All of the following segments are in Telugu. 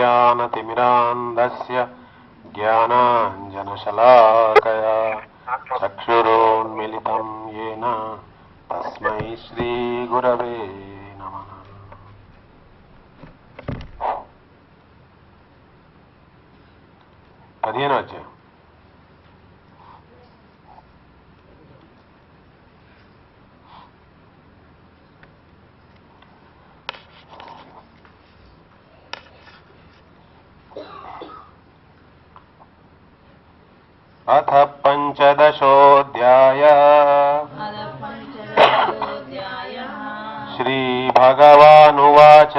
अज्ञानतिमिरान्धस्य ज्ञानाञ्जनशलाकया चक्षुरोन्मिलितं येन तस्मै श्रीगुरवे नमः। पदिहेनो अध्यायम्। अथ पंचदशोऽध्यायः। श्रीभगवानुवाच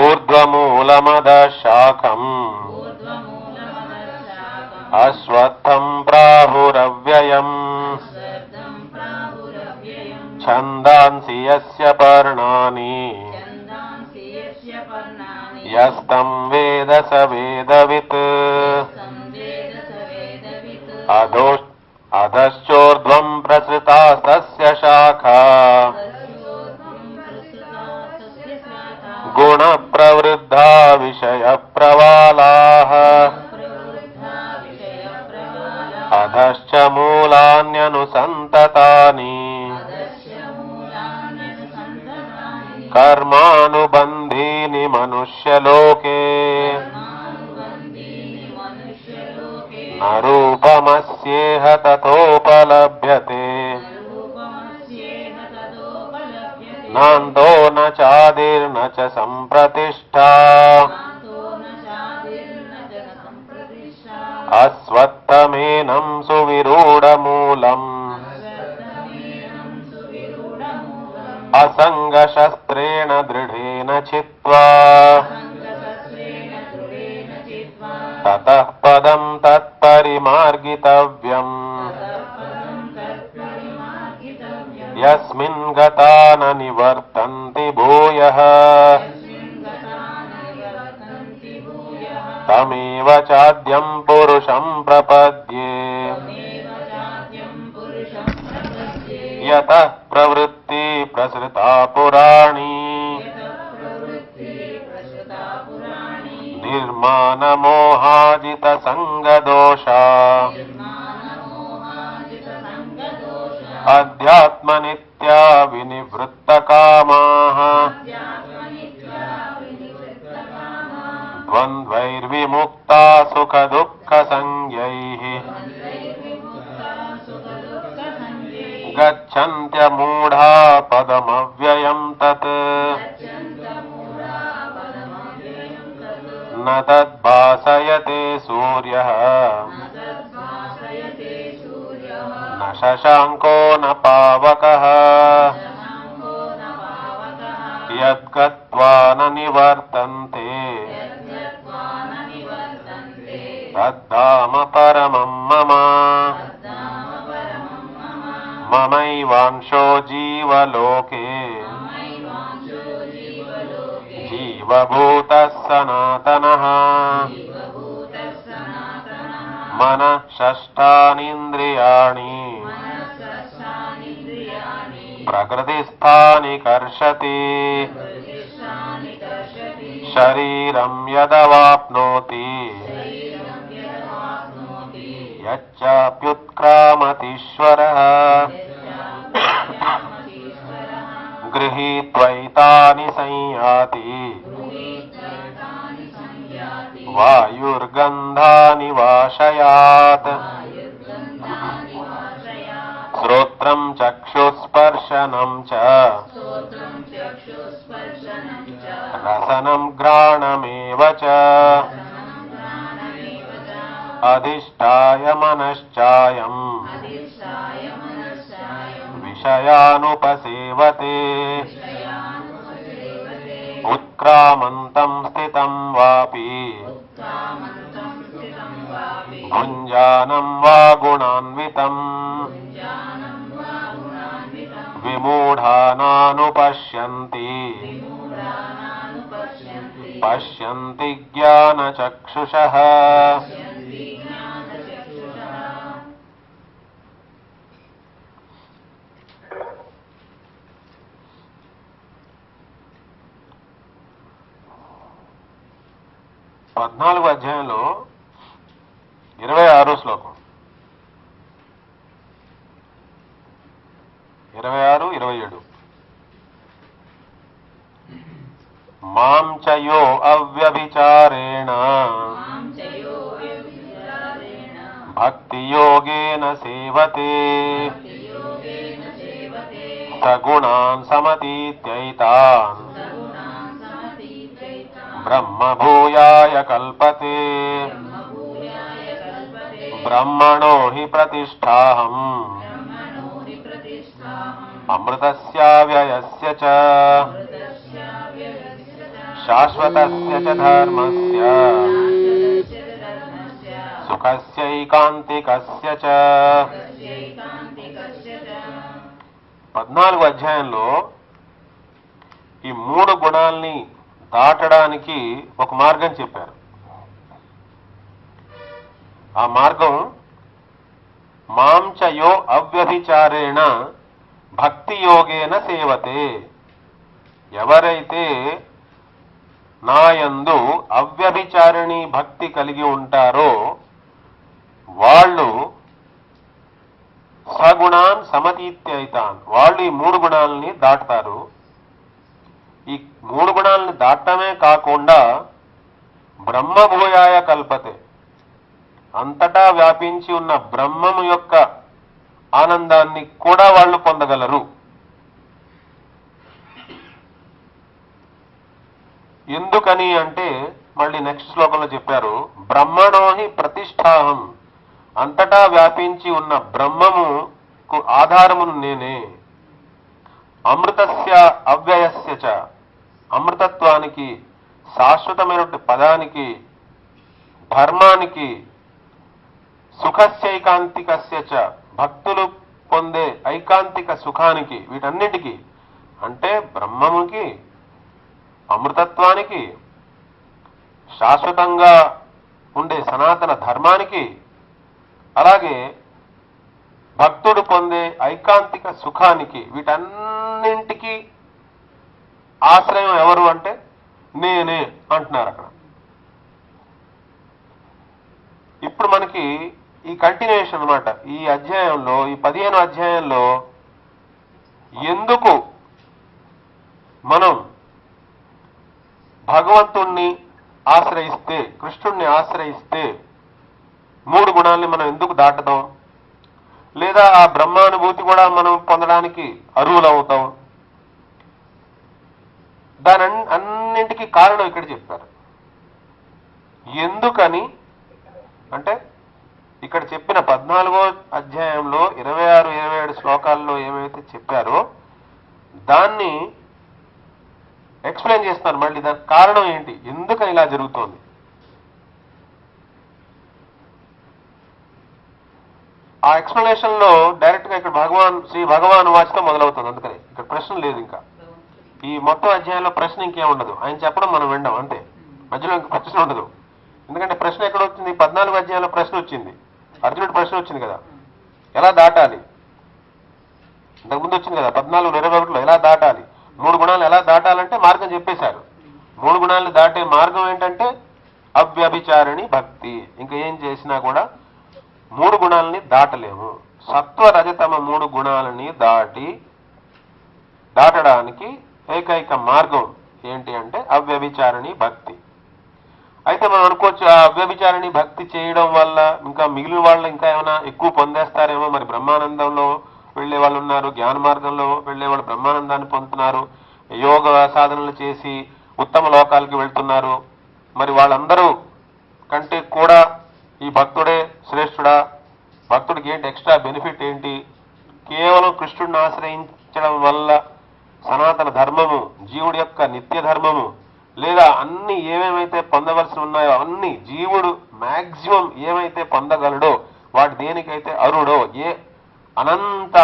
ऊर्ध्वमूलमदः शाखम् अश्वत्थं प्राहुरव्ययम् छन्दांसि यस्य पर्णानि यस्तं वेद स वेदवित् अधश्चोर्ध्वं प्रसृतास्तस्य शाखा गुणप्रवृद्धा विषयप्रवालाः अधश्च मूलान्यनुसन्ततानि कर्मानुबन्धीनि मनुष्यलोके न रूपमस्येह तथोपलभ्यते नान्तो न चादिर्न च सम्प्रतिष्ठा अश्वत्थमेनं सुविरूढमूलम् असङ्गशस्त्रेण दृढेन छित्त्वा ततः पदं तत्परिमार्गितव्यम् यस्मिन् गता न निवर्तन्ति भूयः तमेव चाद्यं पुरुषं प्रपद्ये यतः प्रवृत्ति प्रसृता पुराणी निर्मानमोहाजितसङ्गदोषा अध्यात्मनित्या विनिवृत्तकामाः द्वन्द्वैर्विमुक्ता सुखदुःखसंज्ञैः गच्छन्त्यमूढा पदमव्ययं तत् न तद्भासयते सूर्यः न शशाङ्को न पावकः यद्गत्वा न निवर्तन्ते तद्धाम परमं मम ममैवांशो जीवलोके जीवभूतः सनातनः मनः षष्ठानीन्द्रियाणि प्रकृतिस्थानि कर्षति शरीरं यदवाप्नोति यच्चाप्युत्क्रामतीश्वरः गृहीत्वैतानि संयाति वायुर्गन्धानि वाशयात् श्रोत्रं चक्षुस्पर्शनं च रसनं घ्राणमेव च अधिष्ठाय मनश्चायं विषयानुपसेवते उत्क्रामन्तं स्थितं वापि भुञ्जानं वा गुणान्वितं विमूढानानुपश्यन्ति पश्यन्ति ज्ञानचक्षुषः 14వ అధ్యాయంలో 26వ శ్లోకం, 26, 27. మాం చ యో అవ్యభిచారేణ భక్తి యోగేన సేవతే సగుణాన్ సమతీత్యైతాన్ బ్రహ్మభూయాయ కల్పతే బ్రహ్మణో హి ప్రతిష్ఠాహం అమృతస్యావ్యయస్య చ శాశ్వతస్య చ ధర్మస్య సుఖస్యైకాంతికస్య చ. 14వ అధ్యాయంలో ఈ 3 గుణాల్ని దాటడానికి ఒక మార్గం చెప్పారు. ఆ మార్గం మాంచయో అవ్యభిచారేణ భక్తి యోగేన సేవతే. ఎవరైతే నాయందు అవ్యభిచారిణి భక్తి కలిగి ఉంటారో వాళ్ళు సగుణాన్ సమతీత్యైతాన్, వాళ్ళు ఈ 3 గుణాలని దాటుతారు. ఈ 3 గుణాలని దాటమే కాకుండా బ్రహ్మభూయాయ కల్పతే, అంతటా వ్యాపించి ఉన్న బ్రహ్మము యొక్క ఆనందాన్ని కూడా వాళ్ళు పొందగలరు. ఎందుకని అంటే మళ్ళీ నెక్స్ట్ శ్లోకంలో చెప్పారు, బ్రహ్మణోహి ప్రతిష్ఠాహం, అంతటా వ్యాపించి ఉన్న బ్రహ్మముకు ఆధారమును నేనే. అమృతస్య అవ్యయస్య చ, అమృతత్వానికి, శాశ్వతమైనటువంటి పదానికి, ధర్మానికి, సుఖస్యైకాంతికస్య చ, భక్తులు పొందే ఐకాంతిక సుఖానికి, వీటన్నిటికీ అంటే బ్రహ్మముకి, అమృతత్వానికి, శాశ్వతంగా ఉండే సనాతన ధర్మానికి, అలాగే భక్తుడు పొందే ఐకాంతిక సుఖానికి, వీటన్నింటికి ఆశ్రయం ఎవరు అంటే నేనే అంటున్నారు అక్కడ. ఇప్పుడు మనకి ఈ కంటిన్యూషన్ అన్నమాట. ఈ అధ్యాయంలో, ఈ 15వ అధ్యాయంలో ఎందుకు మనం భగవంతుణ్ణి ఆశ్రయిస్తే, కృష్ణుణ్ణి ఆశ్రయిస్తే 3 గుణాల్ని మనం ఎందుకు దాటదాం, లేదా ఆ బ్రహ్మానుభూతి కూడా మనం పొందడానికి అర్హులవుతాం, దాని అన్నింటికీ కారణం ఇక్కడ చెప్పారు. ఎందుకని అంటే ఇక్కడ చెప్పిన 14వ అధ్యాయంలో 26, 27 శ్లోకాల్లో ఏమైతే చెప్పారో దాన్ని ఎక్స్ప్లెయిన్ చేస్తున్నారు. మళ్ళీ దానికి కారణం ఏంటి, ఎందుకని ఇలా జరుగుతోంది. ఆ ఎక్స్ప్లెనేషన్ లో డైరెక్ట్ గా ఇక్కడ శ్రీ భగవాన్ వాచ్తో మొదలవుతుంది. అందుకని ఇక్కడ ప్రశ్న లేదు. ఇంకా ఈ మొత్తం అధ్యాయంలో ప్రశ్న ఇంకేం ఉండదు, ఆయన చెప్పడం మనం వినడం అంతే, మధ్యలో ఇంకా ప్రశ్న ఉండదు. ఎందుకంటే ప్రశ్న ఎక్కడ వచ్చింది, 14వ అధ్యాయంలో ప్రశ్న వచ్చింది, అర్జునుడి ప్రశ్న వచ్చింది కదా, ఎలా దాటాలి. ఇంతకుముందు వచ్చింది కదా 14, 21లో ఎలా దాటాలి, 3 గుణాలు ఎలా దాటాలంటే మార్గం చెప్పేశారు. 3 గుణాలను దాటే మార్గం ఏంటంటే అవ్యభిచారిణి భక్తి. ఇంకా ఏం చేసినా కూడా 3 గుణాలని దాటలేము. సత్వ రజతమ 3 గుణాలని దాటడానికి ఏకైక మార్గం ఏంటి అంటే అవ్యభిచారిణి భక్తి. అయితే మనం అనుకోవచ్చు, ఆ అవ్యభిచారిణి భక్తి చేయడం వల్ల ఇంకా మిగిలిన వాళ్ళు ఇంకా ఏమైనా ఎక్కువ పొందేస్తారేమో. మరి బ్రహ్మానందంలో వెళ్లే వాళ్ళు ఉన్నారు, జ్ఞాన మార్గంలో వెళ్లే వాళ్ళు బ్రహ్మానందాన్ని పొందుతున్నారు, యోగ సాధనలు చేసి ఉత్తమ లోకాలకి వెళ్తున్నారు. మరి వాళ్ళందరూ కంటే కూడా ఈ భక్తుడే శ్రేష్ఠుడా, భక్తుడికి ఏంటి ఎక్స్ట్రా బెనిఫిట్ ఏంటి, కేవలం కృష్ణుడిని ఆశ్రయించడం వల్ల సనాతన ధర్మము, జీవుడి యొక్క నిత్య ధర్మము, లేదా అన్ని ఏమేమైతే పొందవలసి ఉన్నాయో అన్ని జీవుడు మాక్సిమం ఏమైతే పొందగలడో, వాడు దేనికైతే అర్హుడో, ఏ అనంత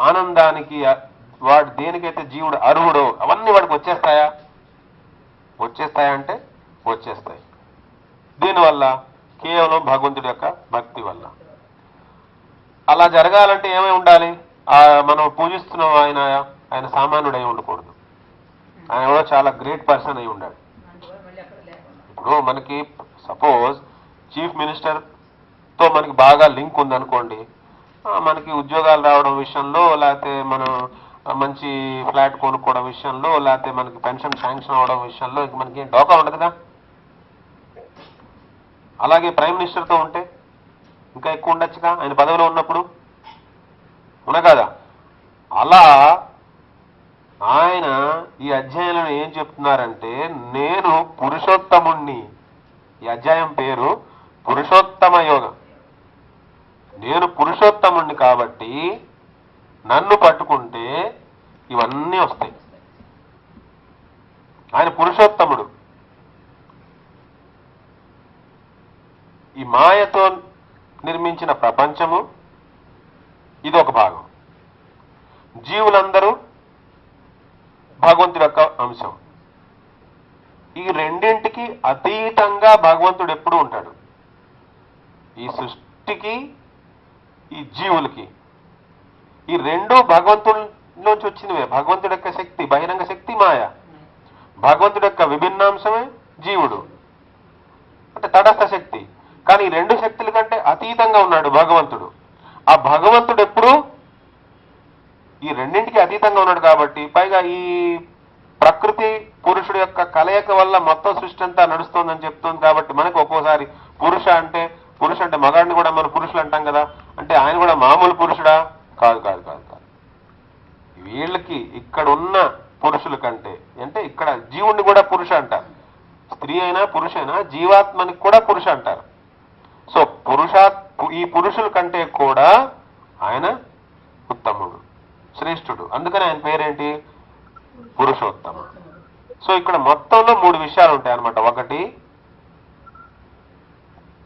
ఆనందానికి వాడు దేనికైతే జీవుడు అర్హుడో అవన్నీ వాడికి వచ్చేస్తాయా? వచ్చేస్తాయంటే వచ్చేస్తాయి. దీనివల్ల కేవలం భగవంతుడి యొక్క భక్తి వల్ల. అలా జరగాలంటే ఏమై ఉండాలి, మనం పూజిస్తున్న ఆయన సామాన్యుడు అయి ఉండకూడదు, ఆయన కూడా చాలా గ్రేట్ పర్సన్ అయి ఉండాలి. ఇప్పుడు మనకి సపోజ్ చీఫ్ మినిస్టర్తో మనకి బాగా లింక్ ఉందనుకోండి, మనకి ఉద్యోగాలు రావడం విషయంలో, లేకపోతే మనం మంచి ఫ్లాట్ కొనుక్కోవడం విషయంలో, లేకపోతే మనకి పెన్షన్ శాంక్షన్ అవడం విషయంలో ఇంక మనకి డోకా ఉండదు కదా. అలాగే ప్రైమ్ మినిస్టర్తో ఉంటే ఇంకా ఎక్కువ ఉండొచ్చుగా ఆయన పదవిలో ఉన్నప్పుడు, ఉన్నా కదా. అలా ఆయన ఈ అధ్యాయంలో ఏం చెప్తున్నారంటే, నేను పురుషోత్తముణ్ణి. ఈ అధ్యాయం పేరు పురుషోత్తమ యోగం. నేను పురుషోత్తముణ్ణి కాబట్టి నన్ను పట్టుకుంటే ఇవన్నీ వస్తాయి. ఆయన పురుషోత్తముడు. ఈ మాయతో నిర్మించిన ప్రపంచము ఇది ఒక భాగం. జీవులందరూ భగవంతుడి యొక్క అంశం. ఈ రెండింటికి అతీతంగా భగవంతుడు ఎప్పుడూ ఉంటాడు. ఈ సృష్టికి, ఈ జీవులకి, ఈ రెండు భగవంతుడిలోంచి వచ్చినవే. భగవంతుడి యొక్క శక్తి బహిరంగ శక్తి మాయ, భగవంతుడి యొక్క విభిన్నాంశమే జీవుడు అంటే తటస్థ శక్తి. కానీ ఈ రెండు శక్తుల కంటే అతీతంగా ఉన్నాడు భగవంతుడు. ఆ భగవంతుడు ఎప్పుడు ఈ రెండింటికి అతీతంగా ఉన్నాడు కాబట్టి, పైగా ఈ ప్రకృతి పురుషుడు యొక్క కలయిక వల్ల మొత్తం సృష్టి అంతా నడుస్తోందని చెప్తుంది కాబట్టి, మనకు ఒక్కోసారి పురుష అంటే మగాడిని కూడా మనం పురుషులు అంటాం కదా. అంటే ఆయన కూడా మామూలు పురుషుడా? కాదు కాదు కాదు కాదు. వీళ్ళకి ఇక్కడ ఉన్న పురుషుల కంటే, అంటే ఇక్కడ జీవుణ్ణి కూడా పురుష అంటారు. స్త్రీ అయినా పురుషైనా జీవాత్మని కూడా పురుష అంటారు. సో ఈ పురుషుల కంటే కూడా ఆయన ఉత్తముడు, శ్రేష్ఠుడు. అందుకని ఆయన పేరేంటి? పురుషోత్తమ. సో ఇక్కడ మొత్తంలో 3 విషయాలు ఉంటాయి అన్నమాట. ఒకటి,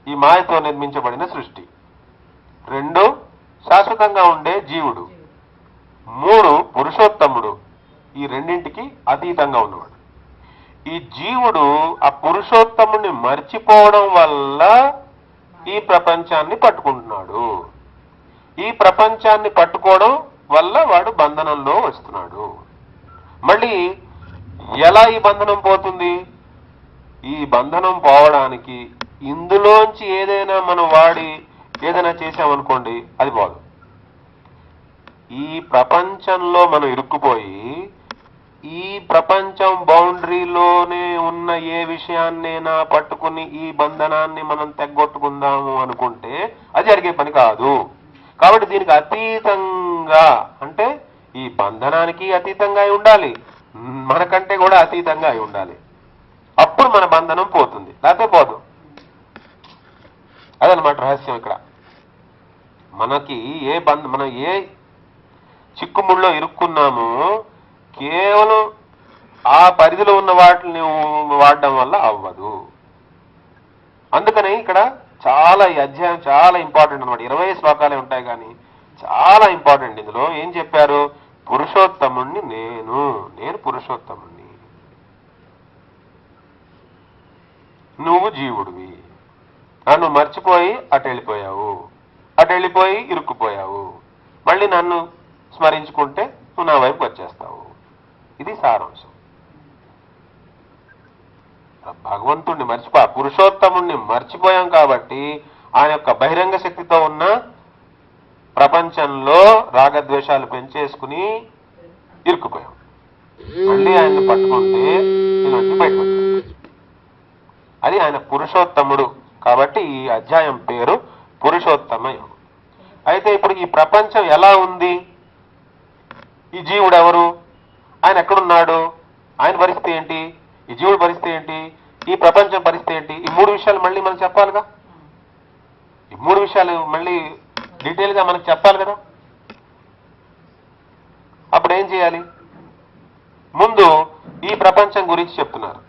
ఈ మాయతో నిర్మించబడిన సృష్టి. 2, శాశ్వతంగా ఉండే జీవుడు. 3, పురుషోత్తముడు. ఈ రెండింటికి అతీతంగా ఉన్నవాడు. ఈ జీవుడు ఆ పురుషోత్తముని మర్చిపోవడం వల్ల ఈ ప్రపంచాన్ని పట్టుకుంటున్నాడు. ఈ ప్రపంచాన్ని పట్టుకోవడం వల్ల వాడు బంధనంలో వస్తున్నాడు. మళ్ళీ ఎలా ఈ బంధనం పోతుంది? ఈ బంధనం పోవడానికి ఇందులోంచి ఏదైనా మనం వాడి ఏదైనా చేసామనుకోండి, అది పోదు. ఈ ప్రపంచంలో మనం ఇరుక్కుపోయి ఈ ప్రపంచం బౌండరీలోనే ఉన్న ఏ విషయాన్నైనా పట్టుకుని ఈ బంధనాన్ని మనం తెగ్గొట్టుకుందాము అనుకుంటే అది జరిగే పని కాదు. కాబట్టి దీనికి అతీతంగా, అంటే ఈ బంధనానికి అతీతంగా అయి ఉండాలి, మనకంటే కూడా అతీతంగా అయి ఉండాలి. అప్పుడు మన బంధనం పోతుంది, లేకపోతే పోదు. అదనమాట రహస్యం ఇక్కడ. మనకి మనం ఏ చిక్కుముళ్ళలో ఇరుక్కున్నామో కేవలం ఆ పరిధిలో ఉన్న వాటిని వాడడం వల్ల అవ్వదు. అందుకని ఇక్కడ ఈ అధ్యాయం చాలా ఇంపార్టెంట్ అనమాట. 20 శ్లోకాలే ఉంటాయి కానీ చాలా ఇంపార్టెంట్. ఇందులో ఏం చెప్పారు? పురుషోత్తముణ్ణి నేను పురుషోత్తముణ్ణి, నువ్వు జీవుడివి. నన్ను మర్చిపోయి అటు వెళ్ళిపోయి ఇరుక్కుపోయావు. మళ్ళీ నన్ను స్మరించుకుంటే నువ్వు నా వైపు వచ్చేస్తావు. ఇది సారాంశం. భగవంతుణ్ణి పురుషోత్తముణ్ణి మర్చిపోయాం కాబట్టి ఆయన యొక్క బహిరంగ శక్తితో ఉన్న ప్రపంచంలో రాగద్వేషాలు పెంచేసుకుని ఇరుక్కుపోయాం. మళ్ళీ ఆయన్ని పట్టుకుంటే దీనిలోంచి బయటపడతాం. అది ఆయన పురుషోత్తముడు. కాబట్టి ఈ అధ్యాయం పేరు పురుషోత్తమ యోగం. అయితే ఇప్పుడు ఈ ప్రపంచం ఎలా ఉంది? ఈ జీవుడు ఎవరు? ఆయన ఎక్కడున్నాడు? ఆయన పరిస్థితి ఏంటి? ఈ జీవుడి పరిస్థితి ఏంటి? ఈ ప్రపంచం పరిస్థితి ఏంటి? ఈ 3 విషయాలు మళ్ళీ మనం చెప్పాలిగా. ఈ 3 విషయాలు మళ్ళీ డీటెయిల్ గా మనకు చెప్పాలి కదా. అప్పుడు ఏం చేయాలి? ముందు ఈ ప్రపంచం గురించి చెప్తున్నారు,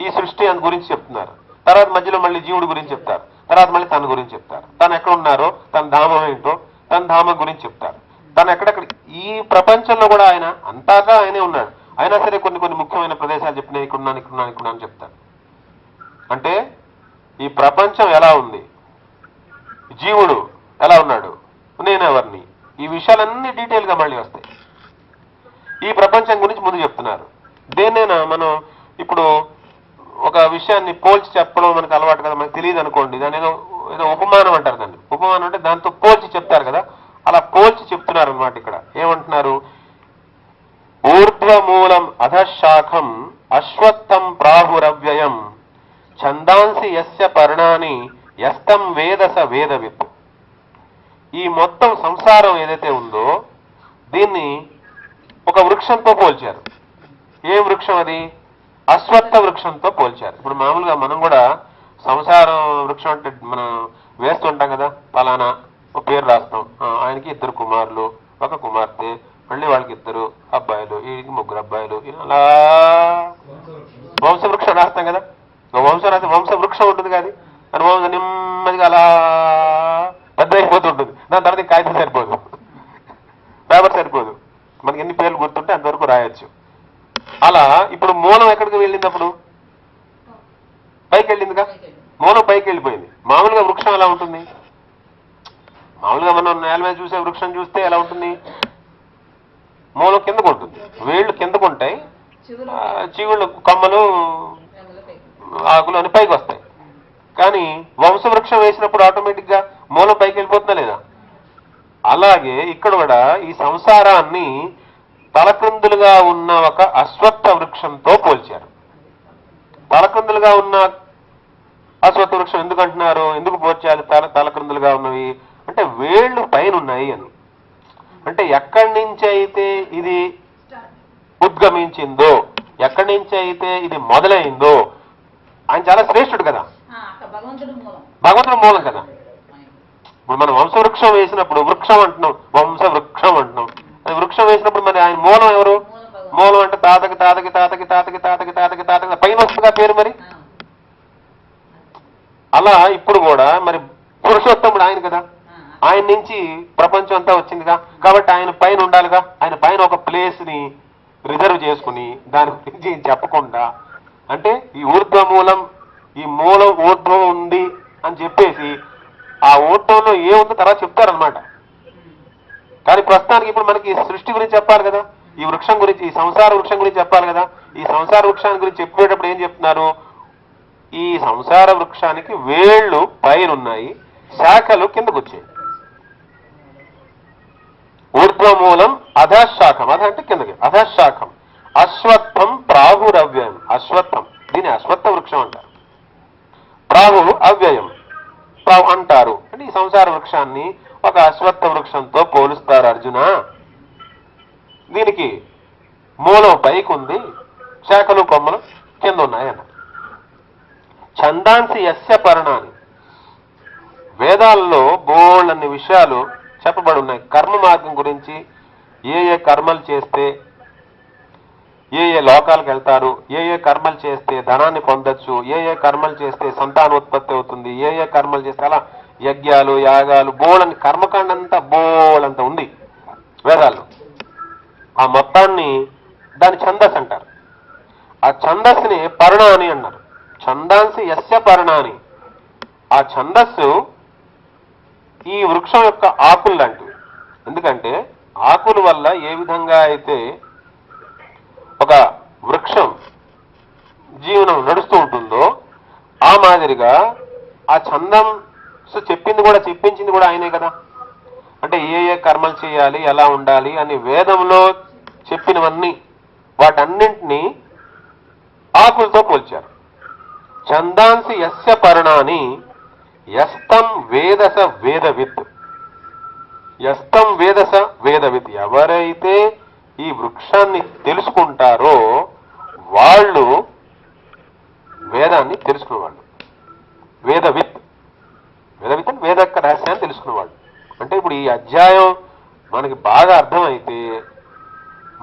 ఈ సృష్టి గురించి చెప్తున్నారు. తర్వాత మధ్యలో మళ్ళీ జీవుడి గురించి చెప్తారు. తర్వాత మళ్ళీ తన గురించి చెప్తారు. తను ఎక్కడ ఉన్నారో, తన ధామం ఏంటో, తన ధామం గురించి చెప్తారు. తను ఎక్కడెక్కడ ఈ ప్రపంచంలో కూడా ఆయన అంతాగా ఆయనే ఉన్నాడు. అయినా సరే కొన్ని ముఖ్యమైన ప్రదేశాలు చెప్పినా ఇక్కడ అని చెప్తారు. అంటే ఈ ప్రపంచం ఎలా ఉంది, జీవుడు ఎలా ఉన్నాడు, నేనెవరిని, ఈ విషయాలన్నీ డీటెయిల్ గా మళ్ళీ వస్తాయి. ఈ ప్రపంచం గురించి ముందు చెప్తున్నారు. దేన్నైనా మనం ఇప్పుడు ఒక విషయాన్ని పోల్చి చెప్పడం మనకు అలవాటు కదా, మనకు తెలియదు అనుకోండి, దాని ఏదో ఏదో ఉపమానం అంటారు దాన్ని. ఉపమానం అంటే దాంతో పోల్చి చెప్తారు కదా, అలా పోల్చి చెప్తున్నారు అనమాట. ఇక్కడ ఏమంటున్నారు? ఊర్ధ్వమూలం అధశాఖం అశ్వత్థం ప్రాహురవ్యయం ఛందాంసి యస్య పర్ణాని యస్తం వేదస వేదవిత్. ఈ మొత్తం సంసారం ఏదైతే ఉందో దీన్ని ఒక వృక్షంతో పోల్చారు. ఏ వృక్షం అది? అశ్వత్థ వృక్షంతో పోల్చారు. ఇప్పుడు మామూలుగా మనం కూడా సంసారం వృక్షం అంటే మనం వేస్తుంటాం కదా, పలానా ఒక పేరు రాస్తాం, ఆయనకి 2 కుమారులు 1 కుమార్తె, మళ్ళీ వాళ్ళకి 2 అబ్బాయిలు, వీడికి 3 అబ్బాయిలు, అలా వంశవృక్షం రాస్తాం కదా. వంశం రాస్తే వంశవృక్షం ఉంటుంది కాదు, అని వంశం నెమ్మదిగా అలా పెద్ద అయిపోతుంటుంది. దాని తర్వాత కాగితం సరిపోదు, పేపర్ సరిపోదు, మనకి ఎన్ని పేర్లు గుర్తుంటే అంతవరకు రాయొచ్చు. అలా ఇప్పుడు మూలం ఎక్కడికి వెళ్ళింది? అప్పుడు పైకి వెళ్ళిందిగా, మూలం పైకి వెళ్ళిపోయింది. మామూలుగా వృక్షం ఎలా ఉంటుంది? మామూలుగా మనం నేల మీద చూసే వృక్షం చూస్తే ఎలా ఉంటుంది? మూలం కిందకు ఉంటుంది, వేళ్ళు కిందకు ఉంటాయి, చిగుళ్ళు కొమ్మలు ఆకులు అని పైకి వస్తాయి. కానీ వంశవృక్షం వేసినప్పుడు ఆటోమేటిక్ గా మూలం పైకి వెళ్ళిపోతుందా లేదా? అలాగే ఇక్కడ కూడా ఈ సంసారాన్ని తలక్రిందులుగా ఉన్న ఒక అశ్వత్థ వృక్షంతో పోల్చారు. తలక్రిందులుగా ఉన్న అశ్వత్థ వృక్షం ఎందుకు అంటున్నారు? ఎందుకు పోల్చాలి తలక్రిందులుగా ఉన్నవి అంటే వేళ్ళు పైన ఉన్నాయి అని. అంటే ఎక్కడి నుంచి అయితే ఇది ఉద్గమించిందో, ఎక్కడి నుంచి అయితే ఇది మొదలైందో, ఆయన చాలా శ్రేష్ఠుడు కదా, భగవంతుడు మూలం కదా. ఇప్పుడు మనం వంశవృక్షం వేసినప్పుడు వృక్షం అంటున్నాం, వంశవృక్షం అంటున్నాం. అది వృక్షం వేసినప్పుడు మరి ఆయన మూలం ఎవరు? మూలం అంటే తాతకి తాతకి తాతకి తాతకి తాతకి తాతకి తాతకి పైన వస్తుందిగా పేరు. మరి అలా ఇప్పుడు కూడా మరి పురుషోత్తముడు ఆయన కదా, ఆయన నుంచి ప్రపంచం అంతా వచ్చిందిగా, కాబట్టి ఆయన పైన ఉండాలిగా. ఆయన పైన ఒక ప్లేస్ ని రిజర్వ్ చేసుకుని దాని గురించి చెప్పకుండా, అంటే ఈ ఊర్ధ్వమూలం, ఈ మూలం ఊర్ధ్వం ఉంది అని చెప్పేసి ఆ ఊర్ధ్వంలో ఏముందో తర్వాత చెప్తారనమాట. కానీ ప్రస్తుతానికి ఇప్పుడు మనకి సృష్టి గురించి చెప్పాలి కదా, ఈ వృక్షం గురించి, ఈ సంసార వృక్షం గురించి చెప్పాలి కదా. ఈ సంసార వృక్షాన్ని గురించి చెప్పేటప్పుడు ఏం చెప్తున్నారు? ఈ సంసార వృక్షానికి వేళ్ళు పైన ఉన్నాయి, శాఖలు కిందకు వచ్చాయి. ఊర్ధ్వమూలం అధశాఖం, అధ అంటే కిందకి, అధశాఖం అశ్వత్థం ప్రాహురవ్యయం. అశ్వత్థం, దీని అశ్వత్థ వృక్షం అంటారు. ప్రాహు అవ్యయం, ప్రాహు అంటారు. అంటే ఈ సంసార వృక్షాన్ని ఒక అశ్వత్థ వృక్షంతో పోలుస్తారు అర్జున. దీనికి మూలం పైకి ఉంది, శాఖలు కొమ్మలు కింద ఉన్నాయన్న. ఛందాంసి యస్య పర్ణాని, వేదాల్లో బోళ్ళన్ని విషయాలు చెప్పబడి ఉన్నాయి. కర్మ మార్గం గురించి, ఏ ఏ కర్మలు చేస్తే ఏ ఏ లోకాలకు వెళ్తారు, ఏ ఏ కర్మలు చేస్తే ధనాన్ని పొందొచ్చు, ఏ ఏ కర్మలు చేస్తే సంతానోత్పత్తి అవుతుంది, ఏ ఏ కర్మలు చేస్తే అలా యజ్ఞాలు యాగాలు బోళ్ళని కర్మకాండ అంతా బోళ్ళంతా ఉంది వేదాల్లో. ఆ మొత్తాన్ని దాని ఛందస్సు అంటారు. ఆ ఛందస్సుని పర్ణాని అన్నారు. ఛందాంసి యస్య పర్ణాని, ఆ ఛందస్సు ఈ వృక్షం యొక్క ఆకులు లాంటివి. ఎందుకంటే ఆకుల వల్ల ఏ విధంగా అయితే ఒక వృక్షం జీవనం నడుస్తూ ఉంటుందో ఆ మాదిరిగా ఆ ఛందం చెప్పించింది కూడా ఆయనే కదా. అంటే ఏ ఏ కర్మలు చేయాలి, ఎలా ఉండాలి అని వేదంలో చెప్పినవన్నీ, వాటన్నింటినీ ఆకులతో పోల్చారు. ఛందాంసి యస్య పర్ణాని యస్తం వేదస వేదవిత్. యస్తం వేదస వేదవిత్, ఎవరైతే ఈ వృక్షాన్ని తెలుసుకుంటారో వాళ్ళు వేదాన్ని తెలుసుకునేవాళ్ళు. వేదవిత్, వేదవిత్ అంటే వేద యొక్క రహస్యాన్ని తెలుసుకునేవాళ్ళు. అంటే ఇప్పుడు ఈ అధ్యాయం మనకి బాగా అర్థమైతే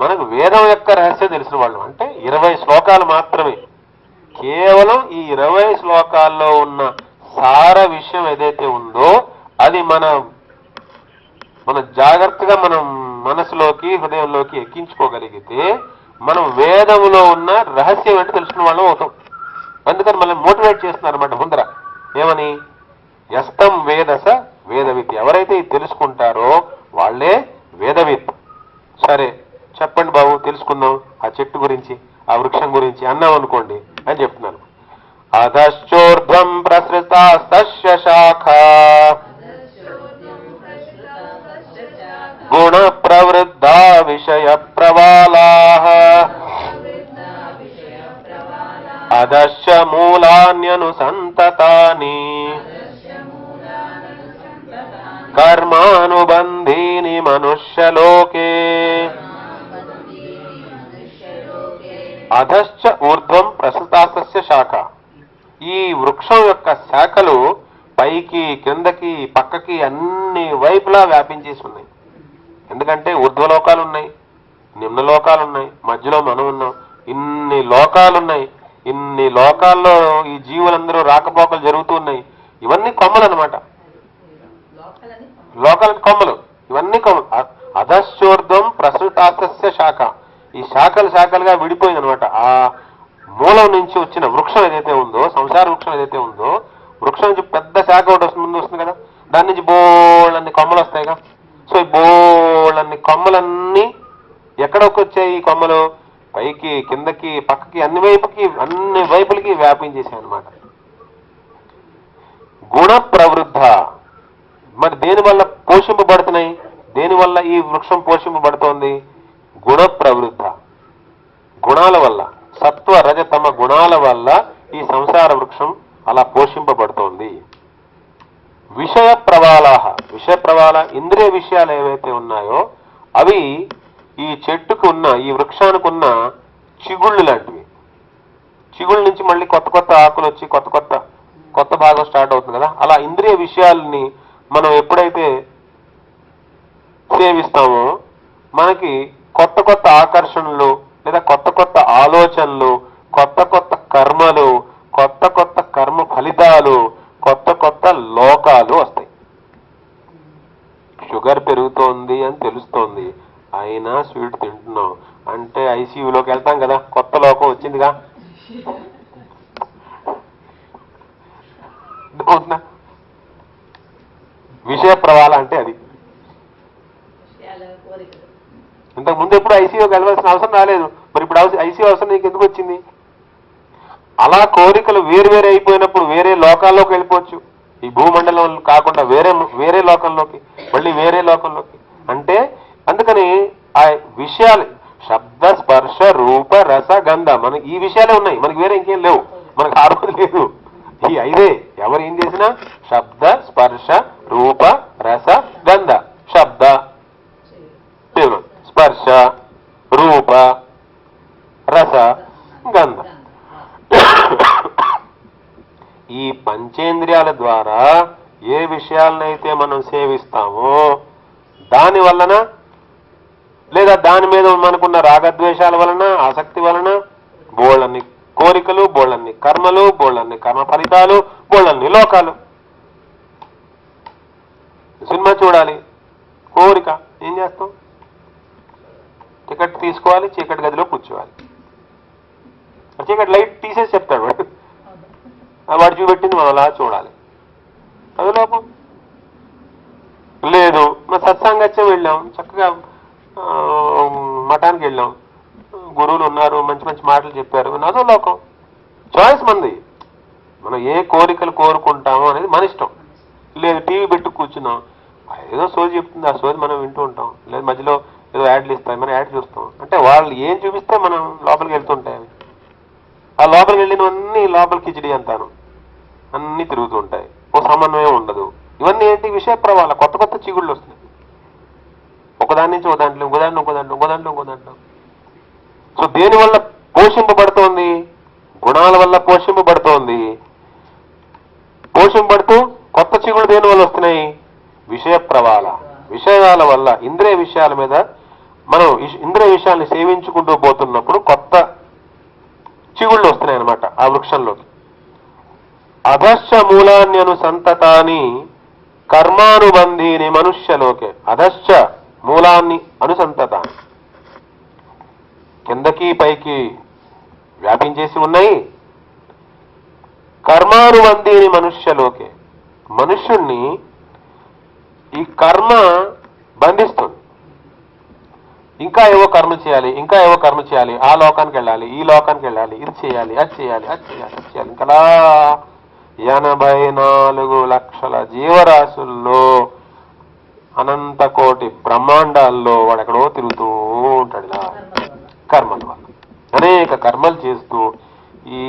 మనకు వేదం యొక్క రహస్యం తెలిసిన వాళ్ళు. అంటే 20 శ్లోకాలు మాత్రమే, కేవలం ఈ 20 శ్లోకాల్లో ఉన్న సార విషయం ఏదైతే ఉందో అది మన జాగ్రత్తగా మనం మనసులోకి హృదయంలోకి ఎక్కించుకోగలిగితే మనం వేదములో ఉన్న రహస్యం ఏంటో తెలుసుకున్న వాళ్ళం అవుతాం. అందుకని మనం మోటివేట్ చేస్తున్నారు అన్నమాట ముందర. ఏమని? యస్తం వేదస వేదవిత్, ఎవరైతే ఇది తెలుసుకుంటారో వాళ్లే వేదవిత్. సరే చెప్పండి బాబు, తెలుసుకుందాం ఆ చెట్టు గురించి, ఆ వృక్షం గురించి అన్నాం అనుకోండి అని చెప్తున్నాను. ప్రసృతాస్తస్య శాఖా గుణ ప్రవృద్ధా విషయ ప్రవాళాః అదశ్చ మూలాన్యనుసంతతాని కర్మానుబంధీని మనుష్యలోకే అధశ్చ ఊర్ధ్వం ప్రసృతాస్తస్య శాఖ. ఈ వృక్షం యొక్క శాఖలు పైకి కిందకి పక్కకి అన్ని వైపులా వ్యాపించేసి ఉన్నాయి. ఎందుకంటే ఊర్ధ్వలోకాలు ఉన్నాయి, నిమ్నలోకాలు ఉన్నాయి, మధ్యలో మనం ఉన్నాం. ఇన్ని లోకాలున్నాయి. ఇన్ని లోకాల్లో ఈ జీవులందరూ రాకపోకలు జరుగుతూ ఉన్నాయి. ఇవన్నీ కొమ్మలు అనమాట. లోకాలకి కొమ్మలు, ఇవన్నీ కొమ్మలు. అధశ్చోర్ధ్వం ప్రసృతాస్తస్య శాఖ. ఈ శాఖలు శాఖలుగా విడిపోయింది అనమాట. ఆ మూలం నుంచి వచ్చిన వృక్షం ఏదైతే ఉందో, సంసార వృక్షం ఏదైతే ఉందో, వృక్షం నుంచి పెద్ద శాఖ ఒకటి వస్తుంది కదా, దాని నుంచి బోళ్ళన్ని కొమ్మలు వస్తాయిగా. సో ఈ బోళ్ళన్ని కొమ్మలన్నీ ఎక్కడికి వచ్చాయి? ఈ కొమ్మలు పైకి కిందకి పక్కకి అన్ని వైపులకి వ్యాపించేసాయి అనమాట. గుణ ప్రవృద్ధ. మరి దేనివల్ల పోషింపబడుతున్నాయి? దేనివల్ల ఈ వృక్షం పోషింపబడుతోంది? గుణ ప్రవృద్ధ. గుణాల వల్ల, సత్వ రజతమ గుణాల వల్ల ఈ సంసార వృక్షం అలా పోషింపబడుతోంది. విషయ ప్రవాళాః. విషయ ప్రవాళ ఇంద్రియ విషయాలు ఏవైతే ఉన్నాయో అవి ఈ చెట్టుకు ఉన్న, ఈ వృక్షానికి ఉన్న చిగుళ్ళు లాంటివి. చిగుళ్ళ నుంచి మళ్ళీ కొత్త కొత్త ఆకులు వచ్చి కొత్త భాగం స్టార్ట్ అవుతుంది కదా. అలా ఇంద్రియ విషయాలని మనం ఎప్పుడైతే సేవిస్తామో మనకి కొత్త కొత్త ఆకర్షణలు, లేదా కొత్త కొత్త ఆలోచనలు, కొత్త కొత్త కర్మలు, కొత్త కొత్త కర్మ ఫలితాలు, కొత్త కొత్త లోకాలు వస్తాయి. షుగర్ పెరుగుతోంది అని తెలుస్తోంది, అయినా స్వీట్ తింటున్నాం అంటే ఐసీయూలోకి వెళ్తాం కదా, కొత్త లోకం వచ్చిందిగా. విషయ ప్రవాళ అంటే అది. ఇంతకు ముందు ఎప్పుడు ఐసీయూకి వెళ్ళవలసిన అవసరం రాలేదు, మరి ఇప్పుడు ఐసీయూ అవసరం నీకు ఎందుకు వచ్చింది? అలా కోరికలు వేరువేరు అయిపోయినప్పుడు వేరే లోకాల్లోకి వెళ్ళిపోవచ్చు. ఈ భూమండలం కాకుండా వేరే లోకంలోకి, మళ్ళీ వేరే లోకంలోకి. అంటే అందుకని ఆ విషయాలు శబ్ద స్పర్శ రూప రస గంధ, మనకి ఈ విషయాలే ఉన్నాయి, మనకి వేరే ఇంకేం లేవు, మనకు ఆరోగ్యం లేదు. ఈ ఐదే ఎవరు ఏం చేసినా శబ్ద స్పర్శ రూప రస గంధ. శబ్ద స్పర్శ రూప రస గంధ. ఈ పంచేంద్రియాల ద్వారా ఏ విషయాలనైతే మనం సేవిస్తామో దాని వలన, లేదా దాని మీద మనకున్న రాగద్వేషాల వలన, ఆసక్తి వలన బోళ్ళన్ని కోరికలు, బోళ్ళన్ని కర్మలు, బోళ్ళన్ని కర్మ ఫలితాలు, బోళ్ళన్ని లోకాలు. సినిమా చూడాలి, కోరిక, ఏం చేస్తాం? టికెట్ తీసుకోవాలి, చీకటి గదిలో కూర్చోవాలి. చీకటి లైట్ తీసేసి చెప్తాడు వాడు చూపెట్టింది మనం అలా చూడాలి. అది లోపం. లేదు మరి సత్సంగత్యం వెళ్ళాం, చక్కగా మఠానికి వెళ్ళాం, గురువులు ఉన్నారు, మంచి మంచి మాటలు చెప్పారు, అదో లోకం. చాయిస్ మంది. మనం ఏ కోరికలు కోరుకుంటామో అనేది మన ఇష్టం. లేదు టీవీ పెట్టి కూర్చున్నాం, ఏదో సోది చెప్తుంది, ఆ సోది మనం వింటూ ఉంటాం. లేదు మధ్యలో ఏదో యాడ్లు ఇస్తాయి, మనం యాడ్ చూస్తాం. అంటే వాళ్ళు ఏం చూపిస్తే మనం లోపలికి వెళ్తుంటాయి. ఆ లోపలికి వెళ్ళినవన్నీ లోపల కిచిడి అంటాను, అన్నీ తిరుగుతూ ఉంటాయి, ఓ సమన్వయం ఉండదు. ఇవన్నీ ఏంటి? విషయ ప్రవాళ. కొత్త కొత్త చిగుళ్ళు వస్తున్నాయి, ఒకదాని నుంచి ఒకదాంట్లో, ఇంకో దాంట్లో. సో దేనివల్ల పోషింపబడుతోంది? గుణాల వల్ల పోషింపబడుతోంది. పోషింపబడుతూ కొత్త చిగుళ్ళు దేని వల్ల వస్తున్నాయి? విషయ ప్రవాళ. విషయాల వల్ల, ఇంద్రియ విషయాల మీద మనం ఇంద్రియ విషయాల్ని సేవించుకుంటూ పోతున్నప్పుడు కొత్త చిగుళ్ళు వస్తున్నాయి అన్నమాట ఆ వృక్షంలోకి. అధశ్చ మూలాన్యనుసంతతాని కర్మానుబంధీని మనుష్యలోకే. అధశ్చ మూలాన్ని అనుసంతతాని, కిందకి పైకి వ్యాపించేసి ఉన్నాయి. కర్మానుబంధీని మనుష్యలోకే, మనుష్యుణ్ణి ఈ కర్మ బంధిస్తుంది. ఇంకా ఏవో కర్మ చేయాలి, ఆ లోకానికి వెళ్ళాలి, ఈ లోకానికి వెళ్ళాలి, ఇది చేయాలి, అది చేయాలి. ఇంకా 84 లక్షల జీవరాశుల్లో అనంత కోటి బ్రహ్మాండాల్లో వాడు ఎక్కడో తిరుగుతూ ఉంటాడు ఇలా కర్మల వల్ల. అనేక కర్మలు చేస్తూ ఈ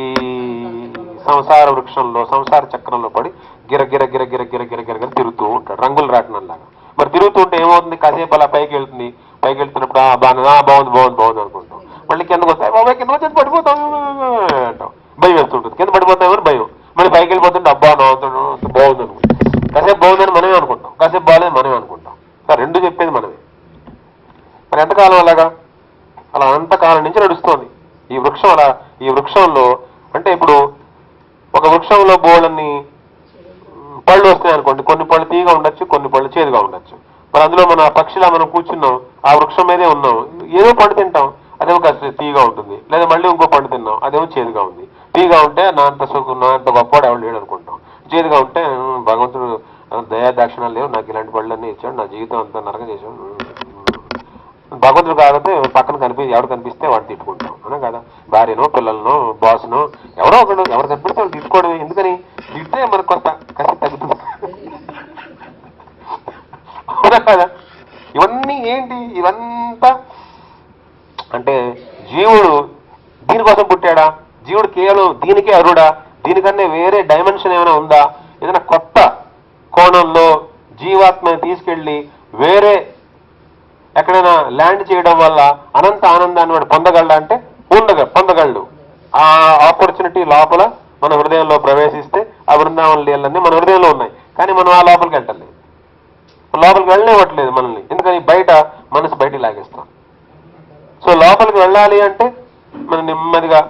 సంసార వృక్షంలో సంసార చక్రంలో పడి గిర గిర గిర గిర గిర గిర గిర గిర తిరుగుతూ ఉంటాడు రంగులు రాటనంలాగా. మరి తిరుగుతూ ఉంటే ఏమవుతుంది? కాసేపు అలా పైకి వెళ్తుంది. పైకి వెళ్తున్నప్పుడు బాగుంది బాగుంది బాగుంది అనుకుంటాం. మళ్ళీ కిందకు వస్తాయి, బాబాయ్ కింద వచ్చేసి పడిపోతాం అంటాం. భయం వేస్తుంటుంది, కింద పడిపోతామని భయం. మళ్ళీ పైకి వెళ్ళిపోతుంటే అబ్బా నవ్వుతాడు బాగుంది అనుకుంటాం. కాసేపు బాగుందని మనమే అనుకుంటాం, కాసేపు బాగాలేదు మనమే అనుకుంటాం. రెండు చెప్పేది మనమే. మరి ఎంతకాలం అలాగా? అలా అంతకాలం నుంచి నడుస్తోంది ఈ వృక్షం. అలా ఈ వృక్షంలో అంటే ఇప్పుడు ఒక వృక్షంలో బోళ్ళన్ని పళ్ళు వస్తాయి అనుకోండి. కొన్ని పళ్ళు తీగా ఉండొచ్చు, కొన్ని పళ్ళు చేదుగా ఉండొచ్చు. మరి అందులో మన పక్షిలా మనం కూర్చున్నాం, ఆ వృక్షం మీదే ఉన్నాం, ఏదో పండు తింటాం, అదేమో కాస్త తీగా ఉంటుంది. లేదా మళ్ళీ ఇంకో పండు తిన్నాం, అదేమో చేదుగా ఉంది. తీగా ఉంటే నా అంత సుఖం, నా అంత గొప్పవాడు ఎవరు లేడు అనుకుంటాం. చేదుగా ఉంటే భగవంతుడు దయా దాక్షిణాలు లేవు, నాకు ఇలాంటి పళ్ళన్నీ ఇచ్చాడు, నా జీవితం అంతా నరకం చేశాడు. భగవంతుడు కాకపోతే పక్కన ఎవడు కనిపిస్తే వాడు తిట్టుకుంటాం అనా కదా. భార్యనో పిల్లలనో బాస్నో ఎవరో ఒకడు ఎవరు కనిపిస్తే వాళ్ళు తిట్టుకోవడమే. ఎందుకని? తిట్టే మనకు కొత్త కసి తగ్గుతుంది అవునా కదా. ఇవన్నీ ఏంటి? ఇవంతా అంటే జీవుడు దీనికోసం పుట్టాడా? జీవుడు కేవలం దీనికే అరుడా? దీనికన్నా వేరే డైమెన్షన్ ఏమైనా ఉందా? ఏదైనా కొత్త కోణంలో జీవాత్మని తీసుకెళ్లి వేరే ఎక్కడైనా ల్యాండ్ చేయడం వల్ల అనంత ఆనందాన్ని వాడు పొందగలడా అంటే పొందగలడు. ఆ ఆపర్చునిటీ లోపల మన హృదయంలో ప్రవేశిస్తే ఆ బృందావన లీలన్నీ మన హృదయంలో ఉన్నాయి. కానీ మనం ఆ లోపలికి వెళ్ళలేదు, లోపలికి వెళ్ళనివ్వట్లేదు మనల్ని. ఎందుకని? బయట మనసు బయటికి లాగేస్తాం. సో లోపలికి వెళ్ళాలి అంటే మనం నెమ్మదిగా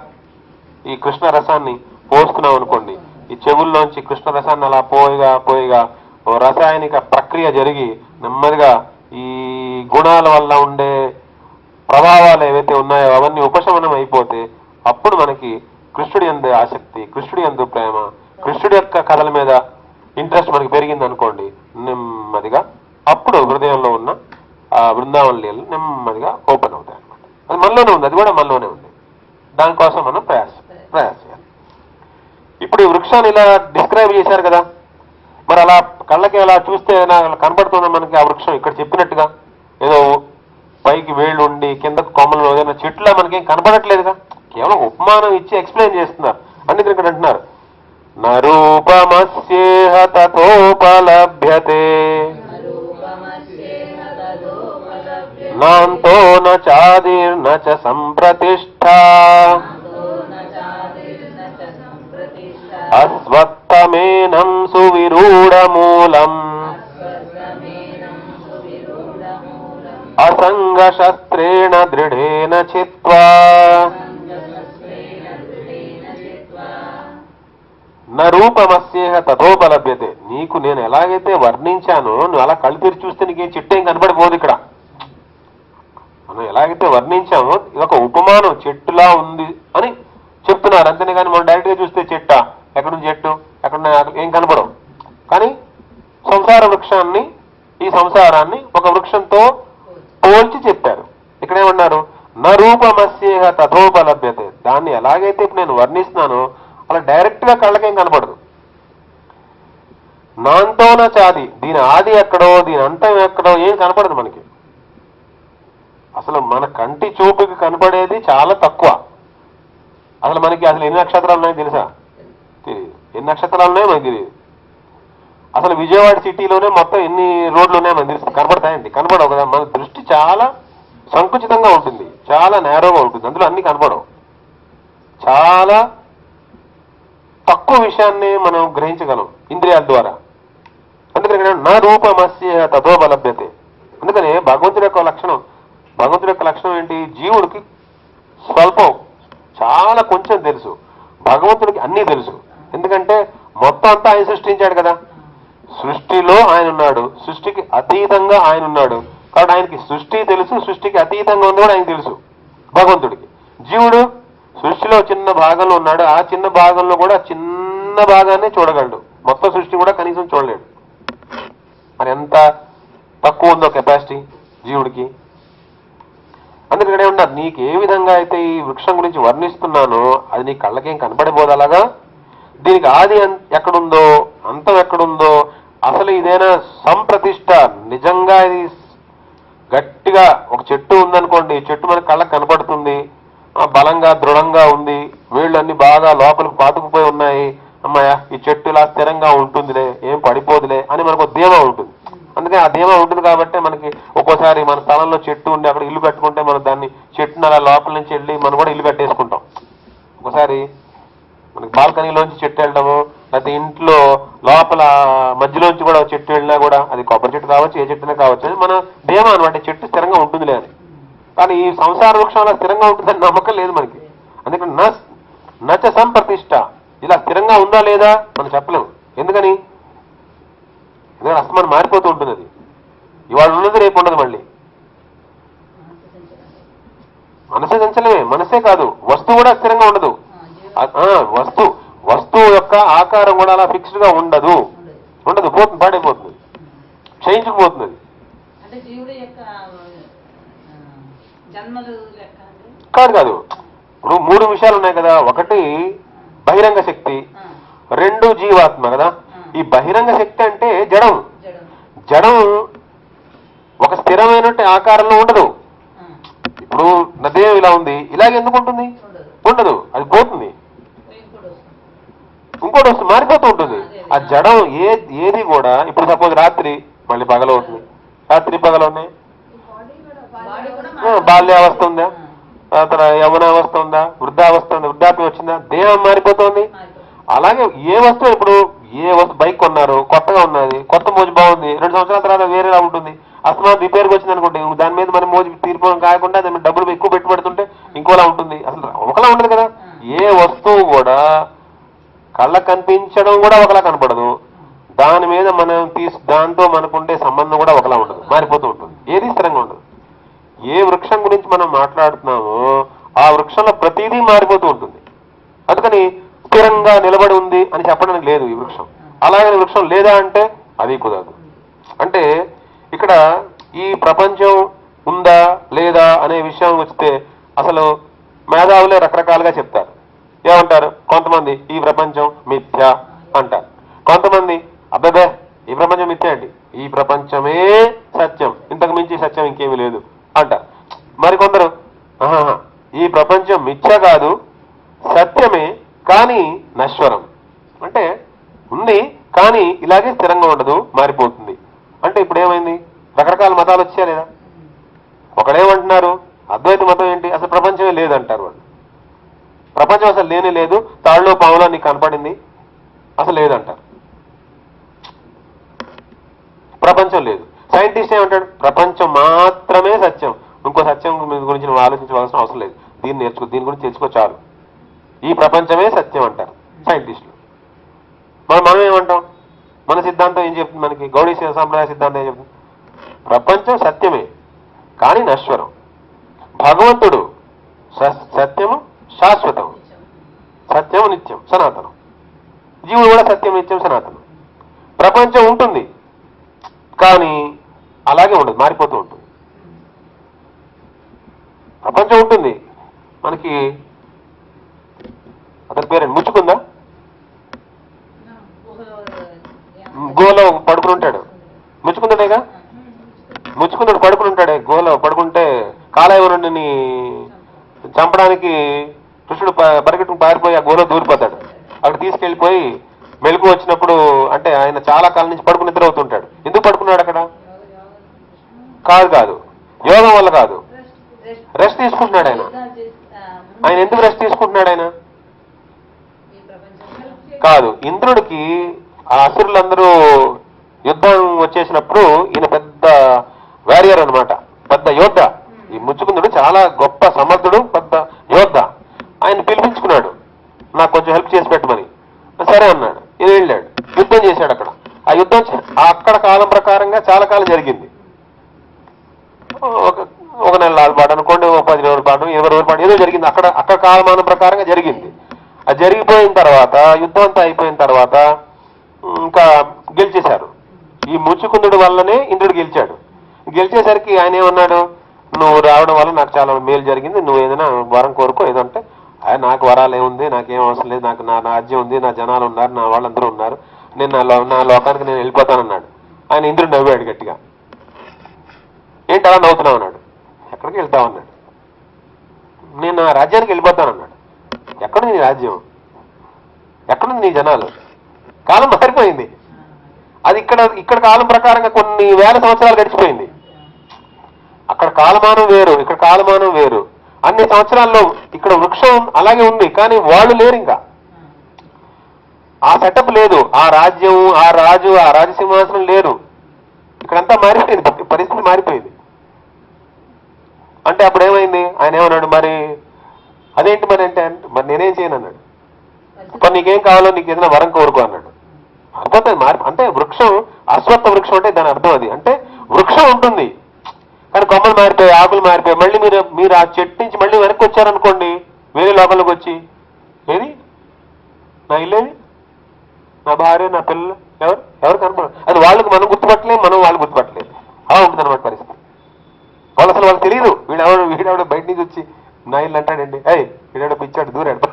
ఈ కృష్ణ రసాన్ని పోసుకున్నాం అనుకోండి. ఈ చెవుల్లోంచి కృష్ణ రసాన్ని అలా పోయిగా ఓ రసాయనిక ప్రక్రియ జరిగి నెమ్మదిగా ఈ గుణాల వల్ల ఉండే ప్రభావాలు ఏవైతే ఉన్నాయో అవన్నీ ఉపశమనం అయిపోతే అప్పుడు మనకి కృష్ణుడి యందు ఆసక్తి, కృష్ణుడి యందు ప్రేమ, కృష్ణుడి యొక్క కథల మీద ఇంట్రెస్ట్ మనకి పెరిగింది అనుకోండి. నెమ్మదిగా అప్పుడు హృదయంలో ఉన్న ఆ బృందావన లీలలు నెమ్మదిగా ఓపెన్ అవుతాయి అనమాట. అది మనలోనే ఉంది, అది కూడా మనలోనే ఉంది. దానికోసం మనం ప్రయాస చేయాలి. ఇప్పుడు ఈ వృక్షాన్ని ఇలా డిస్క్రైబ్ చేశారు కదా. మరి అలా కళ్ళకి అలా చూస్తే కనపడుతుందా మనకి ఆ వృక్షం ఇక్కడ చెప్పినట్టుగా? ఏదో పైకి వేళ్ళు ఉండి కిందకు కొమ్మలు ఏదైనా చెట్లా మనకేం కనపడట్లేదుగా. కేవలం ఉపమానం ఇచ్చి ఎక్స్ప్లెయిన్ చేస్తున్నారు. అందుకని ఇక్కడ అంటున్నారు నరూపమస్యేహ తతోపలభ్యతే నాంతో నాదిర్న చ సంప్రతిష్ఠా అస్వత్థమేనం సువిరూఢమూలం అసంగశస్త్రేణ దృఢేన చిత్వా నరూపమస్యేహ తథోపలభ్యతే. నీకు నేను ఎలాగైతే వర్ణించానో నువ్వు అలా కళ్ళు తెరిచి చూస్తే నీకేం చెట్టు ఏం కనపడిపోదు. ఇక్కడ మనం ఎలాగైతే వర్ణించామో ఇది ఒక ఉపమానం, చెట్టులా ఉంది అని చెప్తున్నారు అంతేనే. కానీ మనం డైరెక్ట్ గా చూస్తే చెట్ట ఎక్కడుంది, చెట్టు ఎక్కడున్నా ఏం కనపడవు. కానీ సంసార వృక్షాన్ని, ఈ సంసారాన్ని ఒక వృక్షంతో పోల్చి చెప్పారు. ఇక్కడేమన్నారు? నరూపమస్యేహ తథోపలభ్యతే. దాన్ని ఎలాగైతే ఇప్పుడు నేను వర్ణిస్తున్నానో అలా డైరెక్ట్ గా కళ్ళకేం కనపడదు. నాంతోన చాది, దీని ఆది ఎక్కడో దీని అంతం ఎక్కడో ఏం కనపడదు మనకి. అసలు మన కంటి చూపుకి కనపడేది చాలా తక్కువ. అసలు మనకి ఎన్ని నక్షత్రాలు ఉన్నాయో తెలుసా? తెలియదు. ఎన్ని నక్షత్రాలు ఉన్నాయో మనకి తెలియదు. అసలు విజయవాడ సిటీలోనే మొత్తం ఎన్ని రోడ్లు ఉన్నాయో మనకి తెలుసు. కనపడతాయండి? కనపడవు కదా. మన దృష్టి చాలా సంకుచితంగా ఉంటుంది, చాలా నేరోగా ఉంటుంది. అందులో అన్ని కనపడవు. చాలా తక్కువ విషయాన్ని మనం గ్రహించగలం ఇంద్రియాల ద్వారా. అందుకని నా రూపమస్య తథోపలభ్యతే. అందుకనే భగవంతుడి యొక్క లక్షణం ఏంటి? జీవుడికి స్వల్పం, చాలా కొంచెం తెలుసు. భగవంతుడికి అన్నీ తెలుసు. ఎందుకంటే మొత్తం అంతా ఆయన సృష్టించాడు కదా. సృష్టిలో ఆయన ఉన్నాడు, సృష్టికి అతీతంగా ఆయన ఉన్నాడు. కాబట్టి ఆయనకి సృష్టి తెలుసు, సృష్టికి అతీతంగా ఉంది కూడా ఆయన తెలుసు భగవంతుడికి. జీవుడు సృష్టిలో చిన్న భాగంలో ఉన్నాడు, ఆ చిన్న భాగంలో కూడా చిన్న భాగాన్ని చూడగలడు. మొత్తం సృష్టి కూడా కనీసం చూడలేడు. మరి ఎంత తక్కువ ఉందో కెపాసిటీ జీవుడికి. అందుకనే ఉన్నారు, నీకు ఏ విధంగా అయితే ఈ వృక్షం గురించి వర్ణిస్తున్నానో అది నీ కళ్ళకేం కనపడిపోదు. అలాగా దీనికి ఆది ఎక్కడ ఎక్కడుందో, అంతం ఎక్కడుందో, అసలు ఇదేనా సంప్రతిష్ట, నిజంగా ఇది గట్టిగా ఒక చెట్టు ఉందనుకోండి, చెట్టు మన కళ్ళకు కనపడుతుంది, బలంగా దృఢంగా ఉంది, వేళ్ళన్నీ బాగా లోపలికి పాతుకుపోయి ఉన్నాయి, అమ్మాయ ఈ చెట్టు ఇలా స్థిరంగా ఉంటుందిలే, ఏం పడిపోదులే అని మనకు ధీమా ఉంటుంది. అందుకే ఆ ధీమా ఉంటుంది కాబట్టి మనకి ఒక్కోసారి మన స్థలంలో చెట్టు ఉండి అక్కడ ఇల్లు కట్టుకుంటే మనం దాన్ని చెట్టుని అలా లోపల నుంచి వెళ్ళి మనం కూడా ఇల్లు కట్టేసుకుంటాం. ఒకసారి మనకి బాల్కనీలోంచి చెట్టు వెళ్ళడము, లేకపోతే ఇంట్లో లోపల మధ్యలోంచి కూడా చెట్టు వెళ్ళినా కూడా అది కొబ్బరి చెట్టు కావచ్చు, ఏ చెట్టునే కావచ్చు, అది మన ధీమా అనమాట, చెట్టు స్థిరంగా ఉంటుందిలే అని. కానీ ఈ సంసార వృక్షంలో స్థిరంగా ఉంటుందని నమ్మకం లేదు మనకి. అందుకని నచ సంప్రతిష్ట, ఇలా స్థిరంగా ఉందా లేదా మనం చెప్పలేము. ఎందుకని అస్తమానం మారిపోతూ ఉంటుంది. అది ఇవాళ ఉన్నది రేపు ఉండదు. మళ్ళీ మనసే చంచలమే, మనసే కాదు వస్తువు కూడా స్థిరంగా ఉండదు. వస్తువు యొక్క ఆకారం కూడా అలా ఫిక్స్డ్ గా ఉండదు, పోతుంది, పాడైపోతుంది, క్షయించుకుపోతుంది. కాదు ఇప్పుడు 3 విషయాలు ఉన్నాయి కదా. ఒకటి బహిరంగ శక్తి, 2 జీవాత్మ కదా. ఈ బహిరంగ శక్తి అంటే జడం. జడం ఒక స్థిరమైనట్టు ఆకారంలో ఉండదు. ఇప్పుడు నదేం ఇలా ఉంది, ఇలాగే ఎందుకు ఉంటుంది? ఉండదు, అది పోతుంది, ఇంకోటి వస్తుంది, మారిపోతూ ఉంటుంది. ఆ జడం ఏది కూడా. ఇప్పుడు సపోజ్ రాత్రి మళ్ళీ పగలవుతుంది, రాత్రి పగలున్నాయి, బాల్యావస్థ ఉందా, తర్వాత యవనావస్థ ఉందా, వృద్ధావస్థ ఉందా, వృద్ధాప్యం వచ్చిందా, దేహం మారిపోతుంది. అలాగే ఏ వస్తువు, ఇప్పుడు ఏ వస్తువు బైక్ కొన్నారు, కొత్తగా ఉన్నది, కొత్త మోజు బాగుంది, 2 సంవత్సరాల తర్వాత వేరేలా ఉంటుంది. అస్తమానం రిపేర్కి వచ్చింది అనుకోండి, దాని మీద మన మోజు తీర్పురం కాకుండా దాని మీద డబ్బులు ఎక్కువ పెట్టుబడుతుంటే ఇంకోలా ఉంటుంది, అసలు ఒకలా ఉండదు కదా. ఏ వస్తువు కూడా కళ్ళకు కనిపించడం కూడా ఒకలా కనపడదు, దాని మీద మనం దాంతో మనకుండే సంబంధం కూడా ఒకలా ఉండదు, మారిపోతూ ఉంటుంది, ఏది స్థిరంగా ఉండదు. ఏ వృక్షం గురించి మనం మాట్లాడుతున్నామో ఆ వృక్షంలో ప్రతిదీ మారిపోతూ ఉంటుంది. అందుకని స్థిరంగా నిలబడి ఉంది అని చెప్పడానికి లేదు ఈ వృక్షం. అలాగే వృక్షం లేదా అంటే అది కుదరదు. అంటే ఇక్కడ ఈ ప్రపంచం ఉందా లేదా అనే విషయం వస్తే అసలు మేధావులే రకరకాలుగా చెప్తారు. ఏమంటారు? కొంతమంది ఈ ప్రపంచం మిథ్య అంటారు, కొంతమంది అబ్బే ఈ ప్రపంచం మిథ్య అండి, ఈ ప్రపంచమే సత్యం, ఇంతకు మించి సత్యం ఇంకేమీ లేదు అంటారు. మరికొందరు ఈ ప్రపంచం మిథ్య కాదు, సత్యమే, కానీ నశ్వరం, అంటే ఉంది కానీ ఇలాగే స్థిరంగా ఉండదు, మారిపోతుంది. అంటే ఇప్పుడు ఏమైంది? రకరకాల మతాలు వచ్చాయా లేదా? ఒకడేమంటున్నారు, అద్వైత మతం ఏంటి, అసలు ప్రపంచమే లేదంటారు వాళ్ళు. ప్రపంచం అసలు లేనే లేదు, తాళ్ళలో పాములో నీకు కనపడింది, అసలు లేదంటారు. ప్రపంచం లేదు. సైంటిస్ట్ ఏమంటాడు, ప్రపంచం మాత్రమే సత్యం, ఇంకో సత్యం గురించి నువ్వు ఆలోచించవలసిన అవసరం లేదు, దీన్ని నేర్చుకో, దీని గురించి తెలుసుకో చాలు, ఈ ప్రపంచమే సత్యం అంటారు సైంటిస్టులు. మనం ఏమంటాం? మన సిద్ధాంతం ఏం చెప్తుంది? మనకి గౌడీ సాంప్రదాయ సిద్ధాంతం ఏం చెప్తుంది? ప్రపంచం సత్యమే కానీ నశ్వరం, భగవంతుడు సత్యము శాశ్వతం, సత్యము నిత్యం సనాతనం, జీవుడు కూడా సత్యం నిత్యం సనాతనం. ప్రపంచం ఉంటుంది కానీ అలాగే ఉండదు, మారిపోతూ ఉంటుంది. ప్రపంచం ఉంటుంది, మనకి అతని పేరేంటి, ముచ్చుకుందా, గోలో పడుకుని ఉంటాడు, ముచ్చుకుందాడేగా, ముచ్చుకుందాడు పడుకుని ఉంటాడే, గోలో పడుకుంటే కాలయవరుణ్ణి చంపడానికి కృష్ణుడు పరిగెట్టుకు పారిపోయి ఆ గోలో దూరిపోతాడు. అక్కడ తీసుకెళ్లిపోయి మెలకు వచ్చినప్పుడు, అంటే ఆయన చాలా కాలం నుంచి పడుకుని నిద్ర అవుతుంటాడు. ఎందుకు పడుకున్నాడు అక్కడ? కాదు యోగం వల్ల కాదు, రెస్ట్ తీసుకుంటున్నాడు ఆయన. ఆయన ఎందుకు రెస్ట్ తీసుకుంటున్నాడు? ఆయన కాదు, ఇంద్రుడికి ఆ అసురులందరూ యుద్ధం వచ్చేసినప్పుడు ఈయన పెద్ద వారియర్ అనమాట, పెద్ద యోద్ధ. ఈ ముచ్చుకుందుడు చాలా గొప్ప సమర్థుడు, పెద్ద యోద్ధ. ఆయన పిలిపించుకున్నాడు, నాకు కొంచెం హెల్ప్ చేసి పెట్టమని. సరే అన్నాడు, ఈయన వెళ్ళాడు, యుద్ధం చేశాడు. అక్కడ ఆ యుద్ధం అక్కడ కాలం ప్రకారంగా చాలా కాలం జరిగింది. ఒక నెల పాటు అనుకోండి, 10 రోజుల పాటు, 20 రోజుల పాటు ఏదో జరిగింది. అక్కడ కాలమానం ప్రకారంగా జరిగింది. అది జరిగిపోయిన తర్వాత, యుద్ధం అంతా అయిపోయిన తర్వాత ఇంకా గెలిచేశారు. ఈ ముచ్చుకుందుడు వల్లనే ఇంద్రుడు గెలిచాడు. గెలిచేసరికి ఆయన ఏమన్నాడు, నువ్వు రావడం వల్ల నాకు చాలా మేలు జరిగింది, నువ్వు ఏదైనా వరం కోరుకో ఏదంటే, నాకు వరాలు ఏముంది, నాకేం అవసరం లేదు, నాకు నా రాజ్యం ఉంది, నా జనాలు ఉన్నారు, నా వాళ్ళందరూ ఉన్నారు, నేను నా లోకానికి నేను వెళ్ళిపోతానన్నాడు. ఆయన ఇంద్రుడు నవ్వాడు గట్టిగా. ఏంటి అలా నవ్వుతున్నావు అన్నాడు. ఎక్కడికి వెళ్తామన్నాడు. నేను నా రాజ్యానికి వెళ్ళిపోతానన్నాడు. ఎక్కడుంది నీ రాజ్యం, ఎక్కడుంది నీ జనాలు? కాలం మారిపోయింది. అది ఇక్కడ కాలం ప్రకారంగా కొన్ని వేల సంవత్సరాలు గడిచిపోయింది. అక్కడ కాలమానం వేరు, ఇక్కడ కాలమానం వేరు. అన్ని సంవత్సరాల్లో ఇక్కడ వృక్షం అలాగే ఉంది, కానీ వాళ్ళు లేరు. ఇంకా ఆ సెటప్ లేదు. ఆ రాజ్యం, ఆ రాజు, ఆ రాజసింహాసనం లేరు. ఇక్కడంతా మారిపోయింది, పరిస్థితి మారిపోయింది. అంటే అప్పుడు ఏమైంది? ఆయన ఏమన్నాడు, మరి అదేంటి మరి అంటే, మరి నేనేం చేయను అన్నాడు. మరి నీకేం కావాలో, నీకు ఏదైనా వరం కోరుకో అన్నాడు. అద్భుతం అంటే వృక్షం, అశ్వత్థ వృక్షం అంటే దాని అర్థం అది. అంటే వృక్షం ఉంటుంది కానీ కొమ్మలు మారిపోయి, ఆకులు మారిపోయి, మళ్ళీ మీరు ఆ చెట్టు నుంచి మళ్ళీ వెనక్కి వచ్చారనుకోండి, వేరే లోపలికి వచ్చి, ఏది నా ఇల్లేది, నా భార్య, నా పిల్లలు, ఎవరు కనపడరు. అది వాళ్ళకి మనం గుర్తుపట్టలేం, మనం వాళ్ళు గుర్తుపట్టలేదు. అలా ఉంటుంది అన్నమాట పరిస్థితి. వాళ్ళు తెలియదు. వీడెవడో బయట నుంచి వచ్చి నా ఇల్లు అంటాడండి, వీడెవడో పిచ్చాడు, దూరాడు.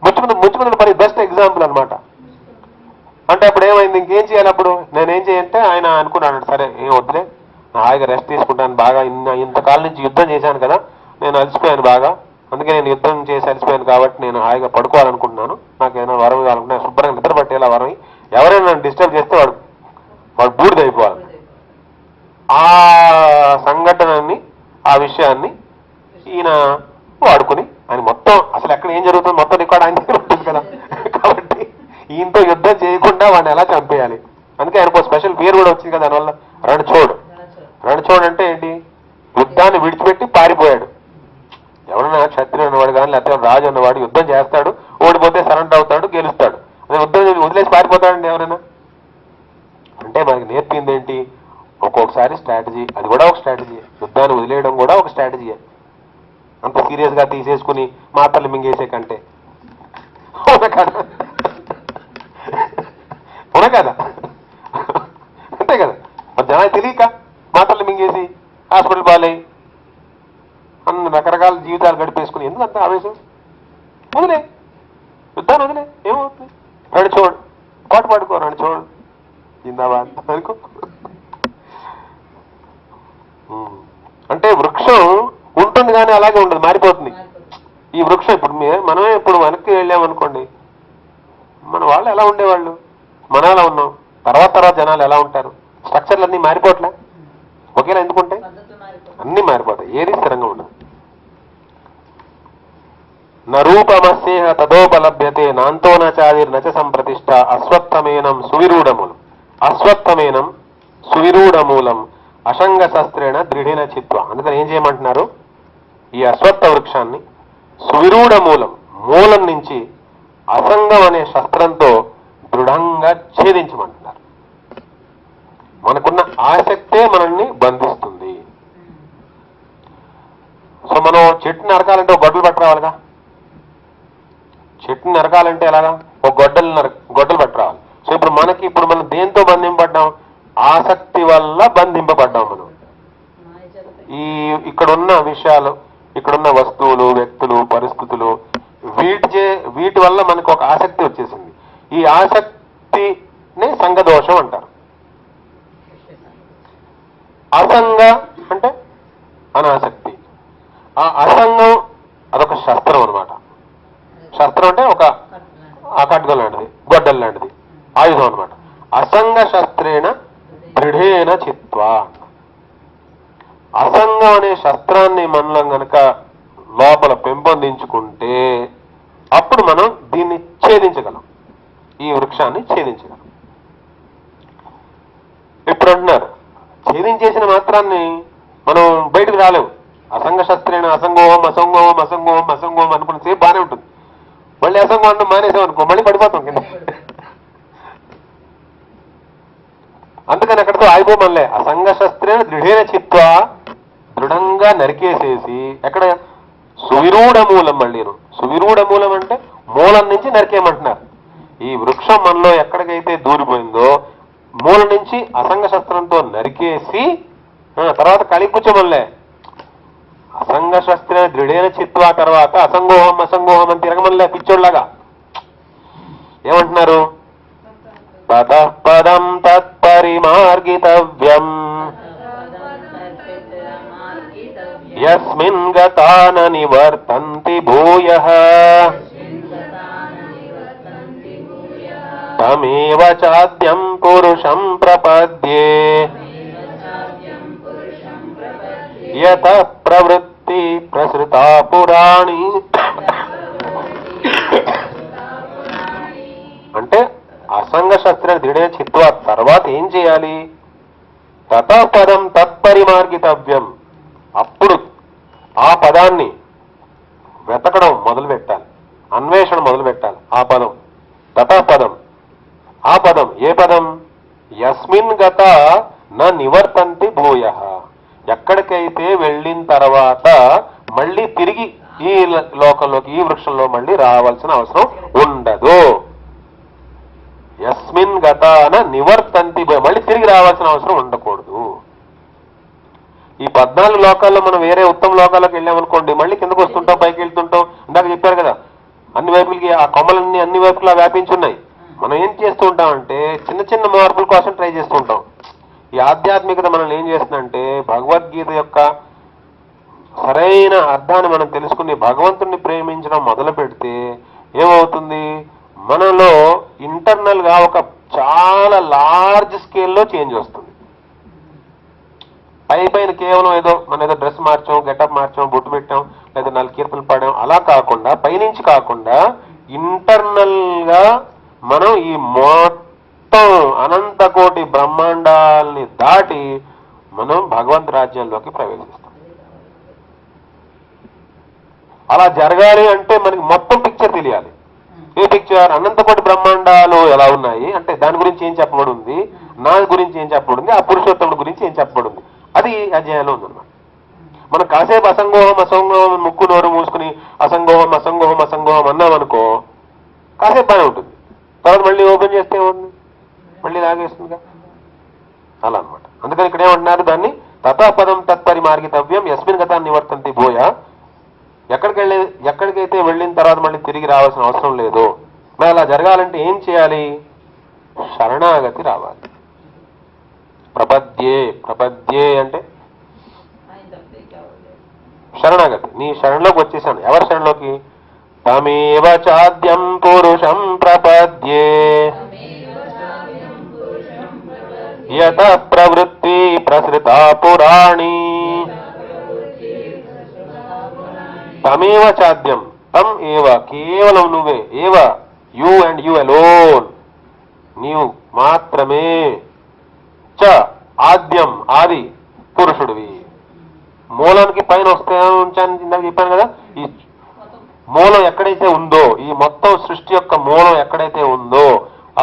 ముచ్చుకుందని పని బెస్ట్ ఎగ్జాంపుల్ అనమాట. అంటే అప్పుడు ఏమైంది, ఇంకేం చేయాలి? అప్పుడు నేనేం చేయంటే ఆయన అనుకున్నాడు, సరే ఏం వద్దులే, హాయిగా రెస్ట్ తీసుకుంటాను, బాగా ఇంతకాలం నుంచి యుద్ధం చేశాను కదా, నేను అలసిపోయాను బాగా, అందుకే నేను యుద్ధం చేసి అలసిపోయాను కాబట్టి నేను హాయిగా పడుకోవాలనుకుంటున్నాను, నాకు ఏదైనా వరం కావాలనుకుంటున్నా, శుభ్రంగా నిద్ర పట్టేలా వరం, ఎవరైనా నన్ను డిస్టర్బ్ చేస్తే వాడు బూడిదైపోవాలి. ఆ సంఘటనని, ఆ విషయాన్ని ఈయన వాడుకుని ఆయన మొత్తం అసలు ఎక్కడ ఏం జరుగుతుంది మొత్తం రికార్డ్ ఆయన దగ్గర ఉంటుంది కదా, కాబట్టి ఈయనతో యుద్ధం చేయకుండా వాడిని ఎలా చంపేయాలి. అందుకే ఆయనకు స్పెషల్ పేరు కూడా వచ్చింది కదా దానివల్ల, రణచోడ్. రణచోడ్ అంటే ఏంటి? యుద్ధాన్ని విడిచిపెట్టి పారిపోయాడు. ఎవరైనా క్షత్రియుడు అన్నవాడు కానీ లేకపోతే రాజు అన్నవాడు యుద్ధం చేస్తాడు, ఓడిపోతే సరెండర్ అవుతాడు, గెలుస్తాడు. అదే యుద్ధం వదిలేసి పారిపోతాడండి ఎవరైనా. అంటే మనకి నేర్పింది ఏంటి? ఒక్కొక్కసారి స్ట్రాటజీ, అది కూడా ఒక స్ట్రాటజీ. యుద్ధాన్ని వదిలేయడం కూడా ఒక స్ట్రాటజీయే. అంత సీరియస్ గా తీసేసుకుని మాటలు మింగేసే కంటే. అవునా కదా? అంతే కదా. మరి జనాలు తెలియక మాటలు మింగేసి హాస్పిటల్ పాలయ్యి అన్ని రకరకాల జీవితాలు గడిపేసుకుని ఎందుకంత ఆవేశం? వదిలే, యుద్ధాన్ని వదిలే, ఏమవుతుంది? రణచోడ్ పాటు పాడుకో, రణచోడ్ జిందాబాద్ అనుకో. అంటే వృక్షం ఉంటుంది కానీ అలాగే ఉండదు, మారిపోతుంది. ఈ వృక్షం ఇప్పుడు మనమే ఇప్పుడు వెనక్కి వెళ్ళామనుకోండి, మన వాళ్ళు ఎలా ఉండేవాళ్ళు, మనం ఎలా ఉన్నాం, తర్వాత జనాలు ఎలా ఉంటారు, స్ట్రక్చర్లు అన్నీ మారిపోవట్లే, ఒకేలా ఎందుకుంటాయి? అన్నీ మారిపోతాయి, ఏది స్థిరంగా ఉండదు. నరూపమస్యేహ తదోపలభ్యతే నాంతో నాచాదిర్ నచ సంప్రతిష్ట అశ్వత్థమేనం సువిరూఢమూలం. అశ్వత్థమేనం సువిరూఢమూలం అసంగ శస్త్రేణ దృఢిన చిత్వ. అందుకని ఏం చేయమంటున్నారు? ఈ అశ్వత్థ వృక్షాన్ని సువిరూఢ మూలం నుంచి అసంగం అనే శస్త్రంతో దృఢంగా ఛేదించమంటున్నారు. మనకున్న ఆసక్తే మనల్ని బంధిస్తుంది. సో మనం చెట్టుని నరకాలంటే ఒక గొడ్డలు పట్టరావాలిగా. చెట్టుని నరకాలంటే ఎలాగా? ఒక గొడ్డలు పట్టరావాలి. సో ఇప్పుడు మనం దేంతో బంధింపబడ్డాం? ఆసక్తి వల్ల బంధింపబడ్డాం మనం. ఇక్కడున్న విషయాలు, ఇక్కడున్న వస్తువులు, వ్యక్తులు, పరిస్థితులు, వీటి వల్ల మనకు ఒక ఆసక్తి వచ్చేసింది. ఈ ఆసక్తిని సంఘదోషం అంటారు. అసంగ అంటే అనాసక్తి. ఆ అసంగం అదొక శస్త్రం అనమాట. శస్త్రం అంటే ఒక ఖడ్గం లాంటిది, గొడ్డలు లాంటిది, ఆయుధం అనమాట. అసంగ శస్త్రేణ దృఢేన చిత్వా. అసంగం అనే శస్త్రాన్ని మనలో గనక లోపల పెంపొందించుకుంటే అప్పుడు మనం దీన్ని ఛేదించగలం, ఈ వృక్షాన్ని ఛేదించగలం. ఇప్పుడు అంటున్నారు, ఛేదించేసిన మాత్రాన్ని మనం బయటకు రాలేము. అసంగ శస్త్రేణ అసంగోహం అసంగోహం అసంగోహం అసంగోహం అనుకున్న సేపు బాగానే ఉంటుంది. మళ్ళీ అసంగం అంటే మానేసాం అనుకో, మళ్ళీ పడిపోతాం కింద. అందుకని అక్కడితో ఆగిపోమలే. అసంగ శస్త్రేణ దృఢేన చిత్వా, దృఢంగా నరికేసేసి, ఎక్కడ సువిరూఢ మూలం. మళ్ళీ సువిరూఢ మూలం అంటే మూలం నుంచి నరికేయమంటున్నారు. ఈ వృక్షం మనలో ఎక్కడికైతే దూరిపోయిందో మూలం నుంచి అసంగ శస్త్రంతో నరికేసి తర్వాత కలిపుచ్చమల్లే. అసంగ శస్త్రేణ దృఢేన చిత్వా తర్వాత అసంగోహం అసంగోహం అని తిరగమనిలే పిచ్చోళ్ళగా ఏమంటున్నారు? తతః పదం తత్పరిమార్గితవ్యం యస్మిన్ గతా న నివర్తంతి భూయః తమేవ చాద్యం పురుషం ప్రపద్యే యతః ప్రవృత్తి ప్రసృతా పురాణి. అంటే అసంగ శస్త్ర దృఢ చిత్వ తర్వాత ఏం చేయాలి? తతః పదం తత్పరిమార్గితవ్యం, అప్పుడు ఆ పదాన్ని వెతకడం మొదలు పెట్టాలి, అన్వేషణ మొదలు పెట్టాలి. ఆ పదం తతః పదం, ఆ పదం ఏ పదం? యస్మిన్ గత న నివర్తంతి భూయః, ఎక్కడికైతే వెళ్ళిన తర్వాత మళ్ళీ తిరిగి ఈ లోకంలోకి ఈ వృక్షంలో మళ్ళీ రావాల్సిన అవసరం ఉండదు. యస్మిన్ గతాన నివర్తంతి, మళ్ళీ తిరిగి రావాల్సిన అవసరం ఉండకూడదు. ఈ 14 లోకాల్లో మనం వేరే ఉత్తమ లోకాలకు వెళ్ళామనుకోండి, మళ్ళీ కిందకు వస్తుంటాం, పైకి వెళ్తుంటాం. ఇందాక చెప్పారు కదా, అన్ని వైపులకి ఆ కొమ్మలన్నీ అన్ని వైపులా వ్యాపించున్నాయి. మనం ఏం చేస్తూ ఉంటామంటే చిన్న చిన్న మార్పుల కోసం ట్రై చేస్తూ ఉంటాం. ఈ ఆధ్యాత్మికత మనల్ని ఏం చేస్తుందంటే భగవద్గీత యొక్క సరైన అర్థాన్ని మనం తెలుసుకుని భగవంతుణ్ణి ప్రేమించడం మొదలు పెడితే ఏమవుతుంది? మనలో ఇంటర్నల్ గా ఒక చాలా లార్జ్ స్కేల్లో చేంజ్ వస్తుంది. పైన కేవలం మనం ఏదో డ్రెస్ మార్చాం, గెటప్ మార్చాం, బొట్టు పెట్టాం, లేదా 4 కీర్తనలు పాడాం, అలా కాకుండా పైనుంచి కాకుండా ఇంటర్నల్ గా మనం ఈ మొత్తం అనంత కోటి బ్రహ్మాండాల్ని దాటి మనం భగవంతు రాజ్యంలోకి ప్రవేశిస్తాం. అలా జరగాలి అంటే మనకి మొత్తం పిక్చర్ తెలియాలి. ఏ పిక్చర్? అనంత కోటి బ్రహ్మాండాలు ఎలా ఉన్నాయి అంటే దాని గురించి ఏం చెప్పబడి ఉంది, నా గురించి ఏం చెప్పబడి ఉంది, ఆ పురుషోత్తముడి గురించి ఏం చెప్పబడి ఉంది, అది అధ్యాయంలో ఉందన్నమాట. మనం కాసేపు అసంగోహం అసంగోహం ముక్కు నోరు మూసుకుని అసంగోహం అసంగోహం అసంగోహం అన్నామనుకో కాసేపు బాగానే ఉంటుంది. తర్వాత మళ్ళీ ఓపెన్ చేస్తే ఉంది, మళ్ళీ లాగేస్తుందిగా. అలా అనమాట. అందుకని ఇక్కడ ఏమంటున్నారు? దాన్ని తథా పదం తత్పరిమార్గితవ్యం యస్మిన్ గతా నివర్తంతి భూయ, ఎక్కడికైతే వెళ్ళిన తర్వాత మళ్ళీ తిరిగి రావాల్సిన అవసరం లేదు. మరి అలా జరగాలంటే ఏం చేయాలి? శరణాగతి రావాలి. ప్రపద్యే, ప్రపద్యే అంటే శరణాగతి. నీ శరణలోకి వచ్చేసాను. ఎవరి శరణలోకి? తమేవ చాద్యం పురుషం ప్రపద్యే యత ప్రవృత్తి ప్రసృతా పురాణి. తమేవ చాద్యం, తం ఏవ, కేవలం నువ్వే, ఏవ యు అండ్ యు అలోన్, నీవు మాత్రమే, చ ఆద్యం ఆది పురుషుడివి. మూలానికి పైన వస్తే ఉంచాను ఇందాక చెప్పాను కదా, ఈ మూలం ఎక్కడైతే ఉందో, ఈ మొత్తం సృష్టి యొక్క మూలం ఎక్కడైతే ఉందో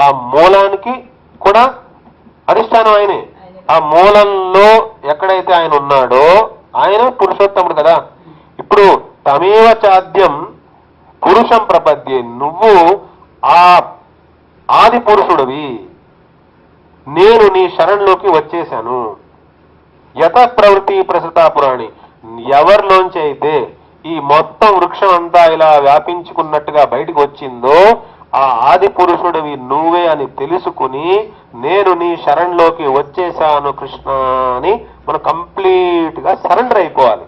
ఆ మూలానికి కూడా అధిష్టానం ఆయనే. ఆ మూలంలో ఎక్కడైతే ఆయన ఉన్నాడో ఆయన పురుషోత్తముడు కదా. ఇప్పుడు తమేవ చాద్యం పురుషం ప్రపద్యే, నువ్వు ఆ ఆది పురుషుడివి, నేను నీ శరణలోకి వచ్చేశాను. యత ప్రవృత్తి ప్రసృతా పురాణి, ఎవరిలోంచి అయితే ఈ మొత్తం వృక్షం అంతా ఇలా వ్యాపించుకున్నట్టుగా బయటకు వచ్చిందో ఆ ఆది పురుషుడివి నువ్వే అని తెలుసుకుని నేను నీ శరణలోకి వచ్చేశాను కృష్ణ అని మనం కంప్లీట్ గా సరెండర్ అయిపోవాలి.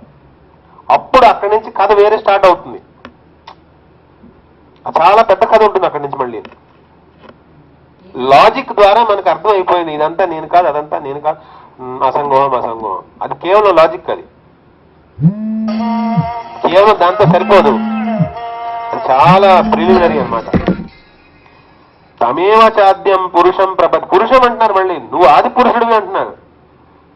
అప్పుడు అక్కడి నుంచి కథ వేరే స్టార్ట్ అవుతుంది. చాలా పెద్ద కథ ఉంటుంది అక్కడి నుంచి. మళ్ళీ లాజిక్ ద్వారా మనకు అర్థం అయిపోయింది, ఇదంతా నేను కాదు, అదంతా నేను కాదు, అసంగోహం అసంగోహం. అది కేవలం లాజిక్, అది కేవలం దాంతో సరిపోదు, అది చాలా ప్రిలిమినరీ అన్నమాట. తమేవ చాద్యం పురుషం ప్రపద్, పురుషం అంటున్నారు, మళ్ళీ నువ్వు ఆది పురుషుడివి అంటున్నారు.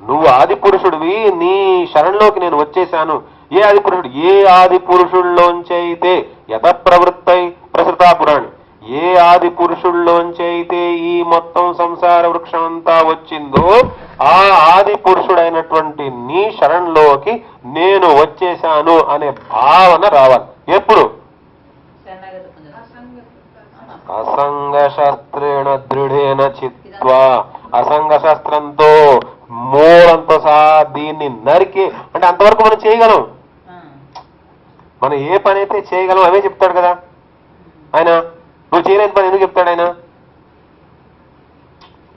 నువ్వు ఆది పురుషుడివి, నీ శరణలోకి నేను వచ్చేశాను. ఏ ఆది పురుషుడు? ఏ ఆది పురుషుల్లోంచైతే యత ప్రవృత్తై ప్రసృతా పురాణి, ఏ ఆది పురుషుల్లోంచైతే ఈ మొత్తం సంసార వృక్షం అంతా వచ్చిందో ఆ ఆది పురుషుడైనటువంటి నీ శరణలోకి నేను వచ్చేశాను అనే భావన రావాలి. ఎప్పుడు? అసంగ శస్త్రేణ దృఢేన చిత్వా, అసంగ శస్త్రంతో మూలంతో సహా దీన్ని నరికి, అంటే అంతవరకు మనం చేయగలం. మనం ఏ పని అయితే చేయగలం అవే చెప్తాడు కదా ఆయన. నువ్వు చేయలేని పని ఎందుకు చెప్తాడు ఆయన?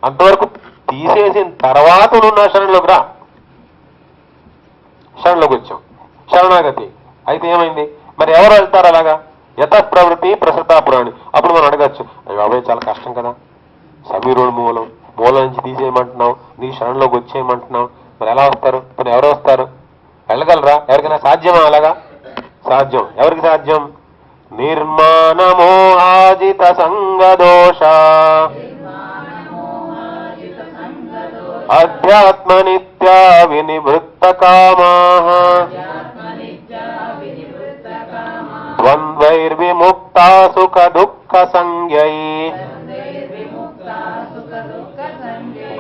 అంతవరకు తీసేసిన తర్వాత నువ్వు నా శరణలోకి రా. శరణలోకి వచ్చాం, శరణాగతి అయితే ఏమైంది? మరి ఎవరు వెళ్తారు అలాగా? యత ప్రవృత్తి ప్రసృతా పురాణి. అప్పుడు మనం అడగచ్చు, అయ్యో అవే చాలా కష్టం కదా, సమీరుడు మూలం నుంచి తీసేయమంటున్నావు, నీ శరణలోకి వచ్చేయమంటున్నావు, మరి ఎలా వస్తారు? మరి ఎవరు వస్తారు? వెళ్ళగలరా? ఎవరికైనా సాధ్యమా అలాగా? సాధ్యం. ఎవరికి సాధ్యం? నిర్మాణమోహాజిత సంగదోష అధ్యాత్మ నిత్యా వినివృత్త కామాః ద్వంద్వైర్విముక్తా సుఖ దుఃఖ సంజ్ఞై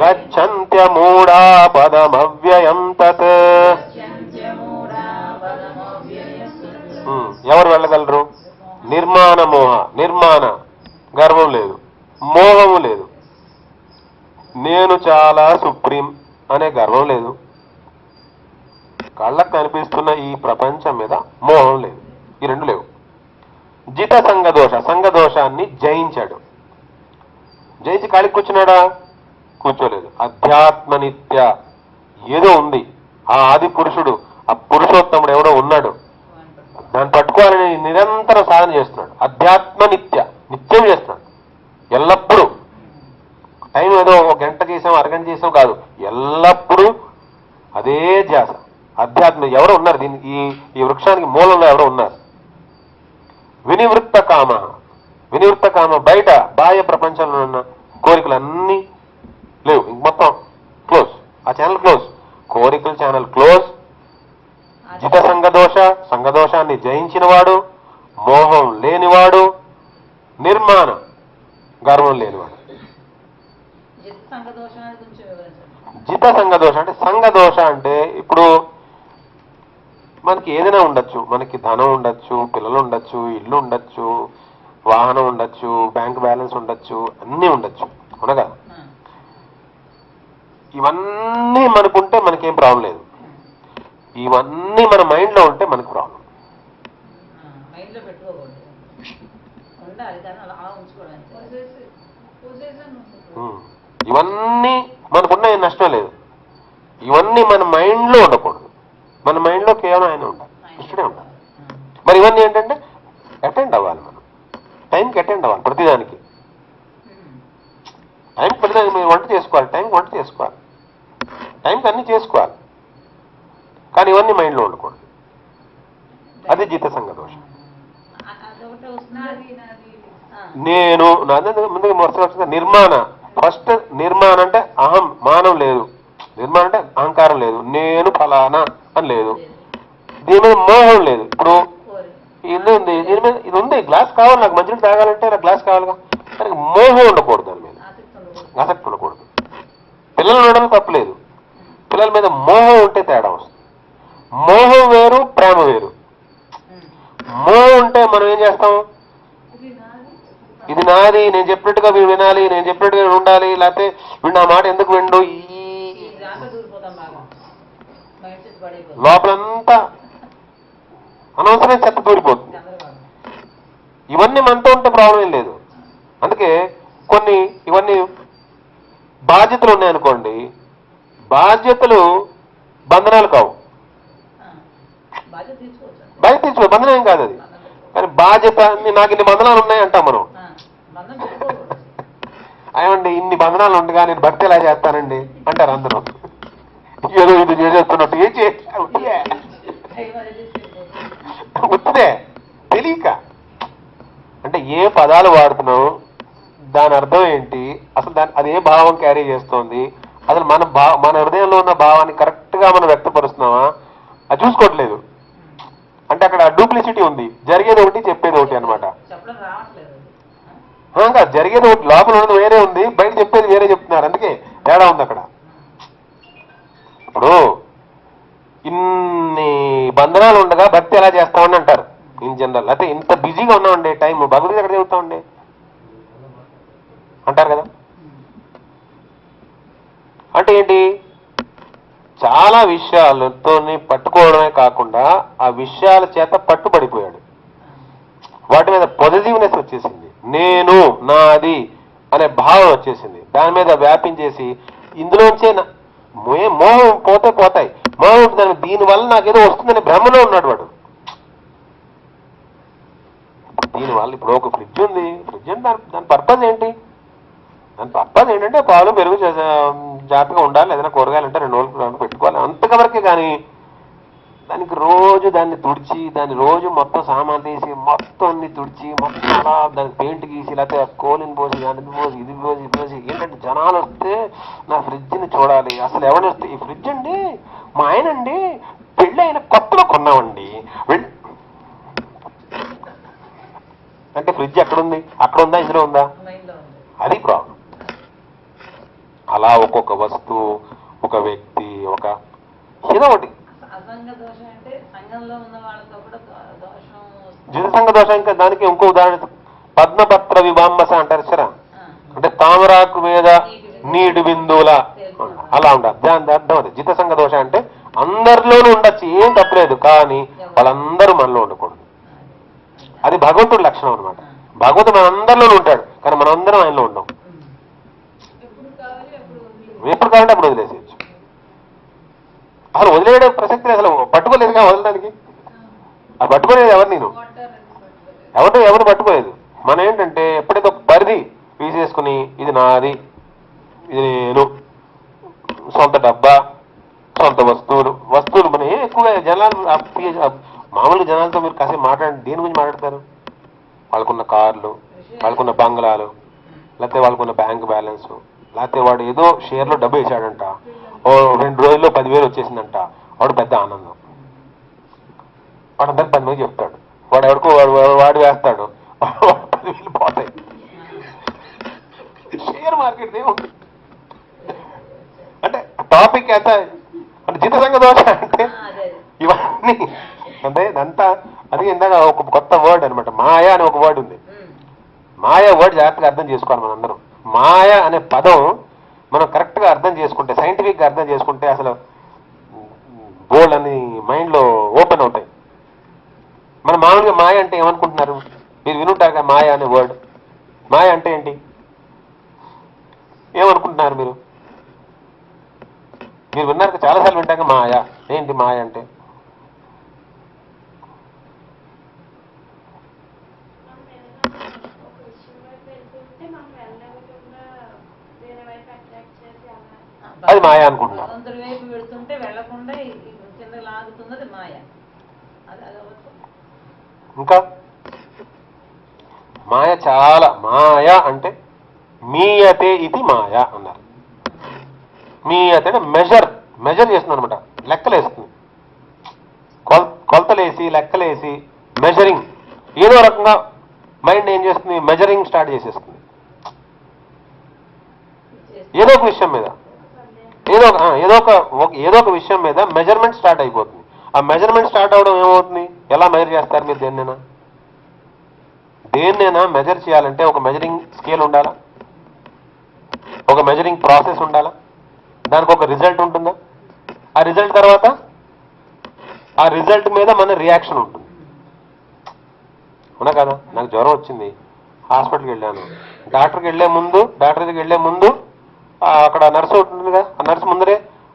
గచ్చంత్యమూఢా పదమవ్యయం తత్. ఎవరు వెళ్ళగలరు? నిర్మాణ మోహ. నిర్మాణ గర్వం లేదు, మోహము లేదు. నేను చాలా సుప్రీం అనే గర్వం లేదు. కళ్ళకు కనిపిస్తున్న ఈ ప్రపంచం మీద మోహం లేదు. ఈ రెండు లేవు. జిత సంగదోష, సంగదోషాన్ని జయించాడు. జయించి కాళికి కూర్చున్నాడా? కూర్చోలేదు. అధ్యాత్మ నిత్య ఏదో ఉంది, ఆ ఆది పురుషుడు, ఆ పురుషోత్తముడు ఎవడో ఉన్నాడు, దాన్ని పట్టుకోవాలని నిరంతరం సాధన చేస్తున్నాడు. అధ్యాత్మ నిత్య, నిత్యం చేస్తున్నాడు ఎల్లప్పుడూ. టైం ఏదో ఒక గంట చేసాం, అరగంట చేసాం కాదు, ఎల్లప్పుడూ అదే ధ్యాస. అధ్యాత్మ ఎవరు ఉన్నారు? దీనికి ఈ వృక్షానికి మూలంలో ఎవరో ఉన్నారు. వినివృత్త కామ. వినివృత్త కామ బయట బాహ్య ప్రపంచంలో ఉన్న కోరికలన్నీ లేవు, ఇంక మొత్తం క్లోజ్. ఆ ఛానల్ క్లోజ్, కోరికల ఛానల్ క్లోజ్. జిత సంగదోష, సంగదోషాన్ని జయించినవాడు, మోహం లేనివాడు, నిర్మాణ గర్వం లేనివాడు. జిత సంగదోష అంటే, సంగదోష అంటే ఇప్పుడు మనకి ఏదైనా ఉండొచ్చు. మనకి ధనం ఉండొచ్చు, పిల్లలు ఉండొచ్చు, ఇల్లు ఉండొచ్చు, వాహనం ఉండొచ్చు, బ్యాంక్ బ్యాలెన్స్ ఉండొచ్చు, అన్నీ ఉండొచ్చు, అవునగా? ఇవన్నీ మనకుంటే మనకేం ప్రాబ్లం లేదు. ఇవన్నీ మన మైండ్లో ఉంటే మనకు ప్రాబ్లం. ఇవన్నీ మనకున్నాయి, నష్టం లేదు. ఇవన్నీ మన మైండ్లో ఉండకూడదు. మన మైండ్లో కేవలం ఆయన ఉండాలి, కృష్ణుడే ఉండాలి. మరి ఇవన్నీ ఏంటంటే అటెండ్ అవ్వాలి, మనం టైంకి అటెండ్ అవ్వాలి. ప్రతిదానికి టైంకి, ప్రతిదానికి మీరు వంట చేసుకోవాలి, టైంకి వంట చేసుకోవాలి, టైంకి అన్నీ చేసుకోవాలి. కానీ ఇవన్నీ మైండ్లో ఉండకూడదు. అది జిత సంగదోషం. నేను ముందుగా మొదటి నిర్మాణ. ఫస్ట్ నిర్మాణ అంటే అహం, మానం లేదు. నిర్మాణ అంటే అహంకారం లేదు, నేను ఫలానా అని లేదు. దీని మీద మోహం లేదు. ఇప్పుడు ఇల్లు ఉంది, దీని మీద ఇది ఉంది, గ్లాస్ కావాలి, నాకు మంచినీళ్ళు తాగాలంటే నాకు గ్లాస్ కావాలిగా. దానికి మోహం ఉండకూడదు, దాని మీద ఆసక్తి ఉండకూడదు. పిల్లలు ఉండడం తప్పలేదు, పిల్లల మీద మోహం ఉంటే తేడా వస్తుంది. మోహం వేరు, ప్రేమ వేరు. మోహం ఉంటే మనం ఏం చేస్తాం? ఇది నాది, నేను చెప్పినట్టుగా వీడు వినాలి, నేను చెప్పినట్టుగా వీడు ఉండాలి, లేకపోతే వీడు నా మాట ఎందుకు విండు, ఈ లోపలంతా అనవసరం చెత్త దూరిపోతుంది. ఇవన్నీ మనతో ఉంటే ప్రాబ్లం ఏం లేదు. అందుకే కొన్ని ఇవన్నీ బాధ్యతలు ఉన్నాయనుకోండి, బాధ్యతలు బంధనాలు కావు. బాధ్యత తీసుకో, బంధనం ఏం కాదు అది. కానీ బాధ్యత, నాకు ఇన్ని బంధనాలు ఉన్నాయి అంటాం మనం. అయ్యండి ఇన్ని బంధనాలు ఉండగా నేను భక్తి ఎలా చేస్తానండి అంటారు అందరూ. ఏదో ఇది చేసేస్తున్నట్టు ఏం చేస్తావు వస్తుందే తెలియక. అంటే ఏ పదాలు వాడుతున్నావు, దాని అర్థం ఏంటి, అసలు అది ఏ భావం క్యారీ చేస్తోంది, అసలు మన హృదయంలో ఉన్న భావాన్ని కరెక్ట్ గా మనం వ్యక్తపరుస్తున్నావా అది చూసుకోవట్లేదు. అంటే అక్కడ డూప్లిసిటీ ఉంది, జరిగేది ఒకటి చెప్పేది ఒకటి అనమాట. జరిగేది ఒకటి, లోపల ఉన్నది వేరే ఉంది, బయట చెప్పేది వేరే చెప్తున్నారు. అందుకే తేడా ఉంది అక్కడ. ఇప్పుడు ఇన్ని బంధనాలు ఉండగా భక్తి ఎలా చేస్తామని అంటారు ఇన్ జనరల్. అయితే ఇంత బిజీగా ఉన్నామండి, టైం భగవద్గీత ఎక్కడ చదువుతామండి అంటారు కదా. అంటే ఏంటి? చాలా విషయాలతో పట్టుకోవడమే కాకుండా ఆ విషయాల చేత పట్టుబడిపోయాడు. వాటి మీద పాజిటివ్నెస్ వచ్చేసింది, నేను నాది అనే భావం వచ్చేసింది, దాని మీద వ్యాపించేసి ఇందులోంచే మోహం పోతాయి, మోహం దీనివల్ల నాకేదో వస్తుందనే భ్రమలో ఉన్నాడు వాడు. దీనివల్ల ఇప్పుడు ఒక ఫ్రిడ్జ్ ఉంది, ఫ్రిడ్జ్ అంటే దాని పర్పస్ ఏంటి? దాని పర్పస్ ఏంటంటే పాలు పెరుగు జాగ్రత్తగా ఉండాలి, ఏదైనా కూరగాయలు అంటే 2 రోజులు పెట్టుకోవాలి, అంతవరకే. కానీ దానికి రోజు దాన్ని తుడిచి, దాన్ని రోజు మొత్తం సామాన్ తీసి మొత్తం అన్ని తుడిచి మొత్తం అలా దానికి పెయింట్ గీసి, లేకపోతే కోలిని పోసి దానికి పోసి ఇది పోసి ఏంటంటే జనాలు వస్తే నా ఫ్రిడ్జ్ని చూడాలి. అసలు ఎవరు వస్తే ఈ ఫ్రిడ్జ్ అండి మా ఆయన అండి పెళ్ళి అయిన కొత్తలో కొన్నామండి అంటే ఫ్రిడ్జ్ ఎక్కడుంది? అక్కడ ఉందా, ఇందులో ఉందా? అది ప్రాబ్లం. అలా ఒక్కొక్క వస్తువు, ఒక వ్యక్తి, ఒక ఏదో ఒకటి జితసంగ దోషం. ఇంకా దానికి ఇంకో ఉదాహరణ పద్మపత్ర విభాంబస అంటారు సరే, అంటే తామరాకు మీద నీటి బిందువుల అలా ఉండాలి. దాని అర్థం అది. జితసంగ దోషం అంటే అందరిలోనూ ఉండొచ్చు, ఏం తప్పలేదు, కానీ వాళ్ళందరూ మనలో ఉండకూడదు. అది భగవంతుడి లక్షణం అనమాట. భగవంతుడు మనందరిలోనూ ఉంటాడు, కానీ మనందరం ఆయనలో ఉండం. ఎప్పుడు కావాలంటే అప్పుడు వదిలేసేయచ్చు. అసలు వదిలేయడం ప్రసక్తి అసలు పట్టుకోలేదుగా వదలడానికి. అది పట్టుకోలేదు ఎవరు, నేను ఎవరు పట్టుకోలేదు. మనం ఏంటంటే ఎప్పుడైతే ఒక పరిధి తీసేసుకుని ఇది నాది, ఇది నేను, సొంత డబ్బా, సొంత వస్తువులు మనం ఎక్కువగా జనాలు మామూలు జనాలతో మీరు కాసేపు మాట్లాడండి, దేని గురించి మాట్లాడతారు? వాళ్ళకున్న కార్లు, వాళ్ళకున్న బంగ్లాలు, లేకపోతే వాళ్ళకున్న బ్యాంక్ బ్యాలెన్స్, లేకపోతే వాడు ఏదో షేర్లో డబ్బు వేసాడంట, 2 రోజుల్లో 10,000 వచ్చేసిందంట, వాడు పెద్ద ఆనందం. వాడు అందరికి 10 మంది చెప్తాడు, వాడు ఎవరికో వాడు వేస్తాడు, 10,000 పోతాయి. షేర్ మార్కెట్ ఏముంది అంటే టాపిక్ ఎంత అంటే జితసంగ దోషం అంటే ఇవన్నీ అంటే ఇదంతా. అది ఇందాక ఒక కొత్త వర్డ్ అనమాట, మాయ అనే ఒక వర్డ్ ఉంది. మాయ వర్డ్ జాగ్రత్తగా అర్థం చేసుకోవాలి మనందరం. మాయ అనే పదం మనం కరెక్ట్గా అర్థం చేసుకుంటే, సైంటిఫిక్గా అర్థం చేసుకుంటే అసలు బోల్డ్ అని మైండ్లో ఓపెన్ అవుతాయి. మన మామూలుగా మాయ అంటే ఏమనుకుంటున్నారు? మీరు వినుంటారుగా మాయ అనే వర్డ్. మాయ అంటే ఏంటి ఏమనుకుంటున్నారు మీరు? మీరు విన్నారు చాలాసార్లు వింటాక మాయ. ఏంటి మాయ అంటే? అది మాయ అనుకుంటున్నారు. ఇంకా మాయ చాలా, మాయ అంటే మీయతే ఇది మాయ అన్నారు. మీయతే అంటే మెజర్ చేస్తుంది అనమాట, లెక్కలేస్తుంది. కొలతలేసి లెక్కలేసి మెజరింగ్, ఏదో రకంగా మైండ్ ఏం చేస్తుంది, మెజరింగ్ స్టార్ట్ చేసేస్తుంది. ఏదో ఒక విషయం మీద ఏదో ఒక విషయం మీద మెజర్మెంట్ స్టార్ట్ అయిపోతుంది. ఆ మెజర్మెంట్ స్టార్ట్ అవడం ఏమవుతుంది? ఎలా మెజర్ చేస్తారు మీరు దేన్నైనా మెజర్ చేయాలంటే ఒక మెజరింగ్ స్కేల్ ఉండాలా, ఒక మెజరింగ్ ప్రాసెస్ ఉండాలా, దానికి ఒక రిజల్ట్ ఉంటుందా, ఆ రిజల్ట్ తర్వాత ఆ రిజల్ట్ మీద మన రియాక్షన్ ఉంటుంది. అవునా కదా? నాకు జ్వరం వచ్చింది, హాస్పిటల్కి వెళ్ళాను, డాక్టర్ దగ్గరికి వెళ్లే ముందు అక్కడ నర్సు ఉంటుందిగా, ఆ నర్సు ముందరే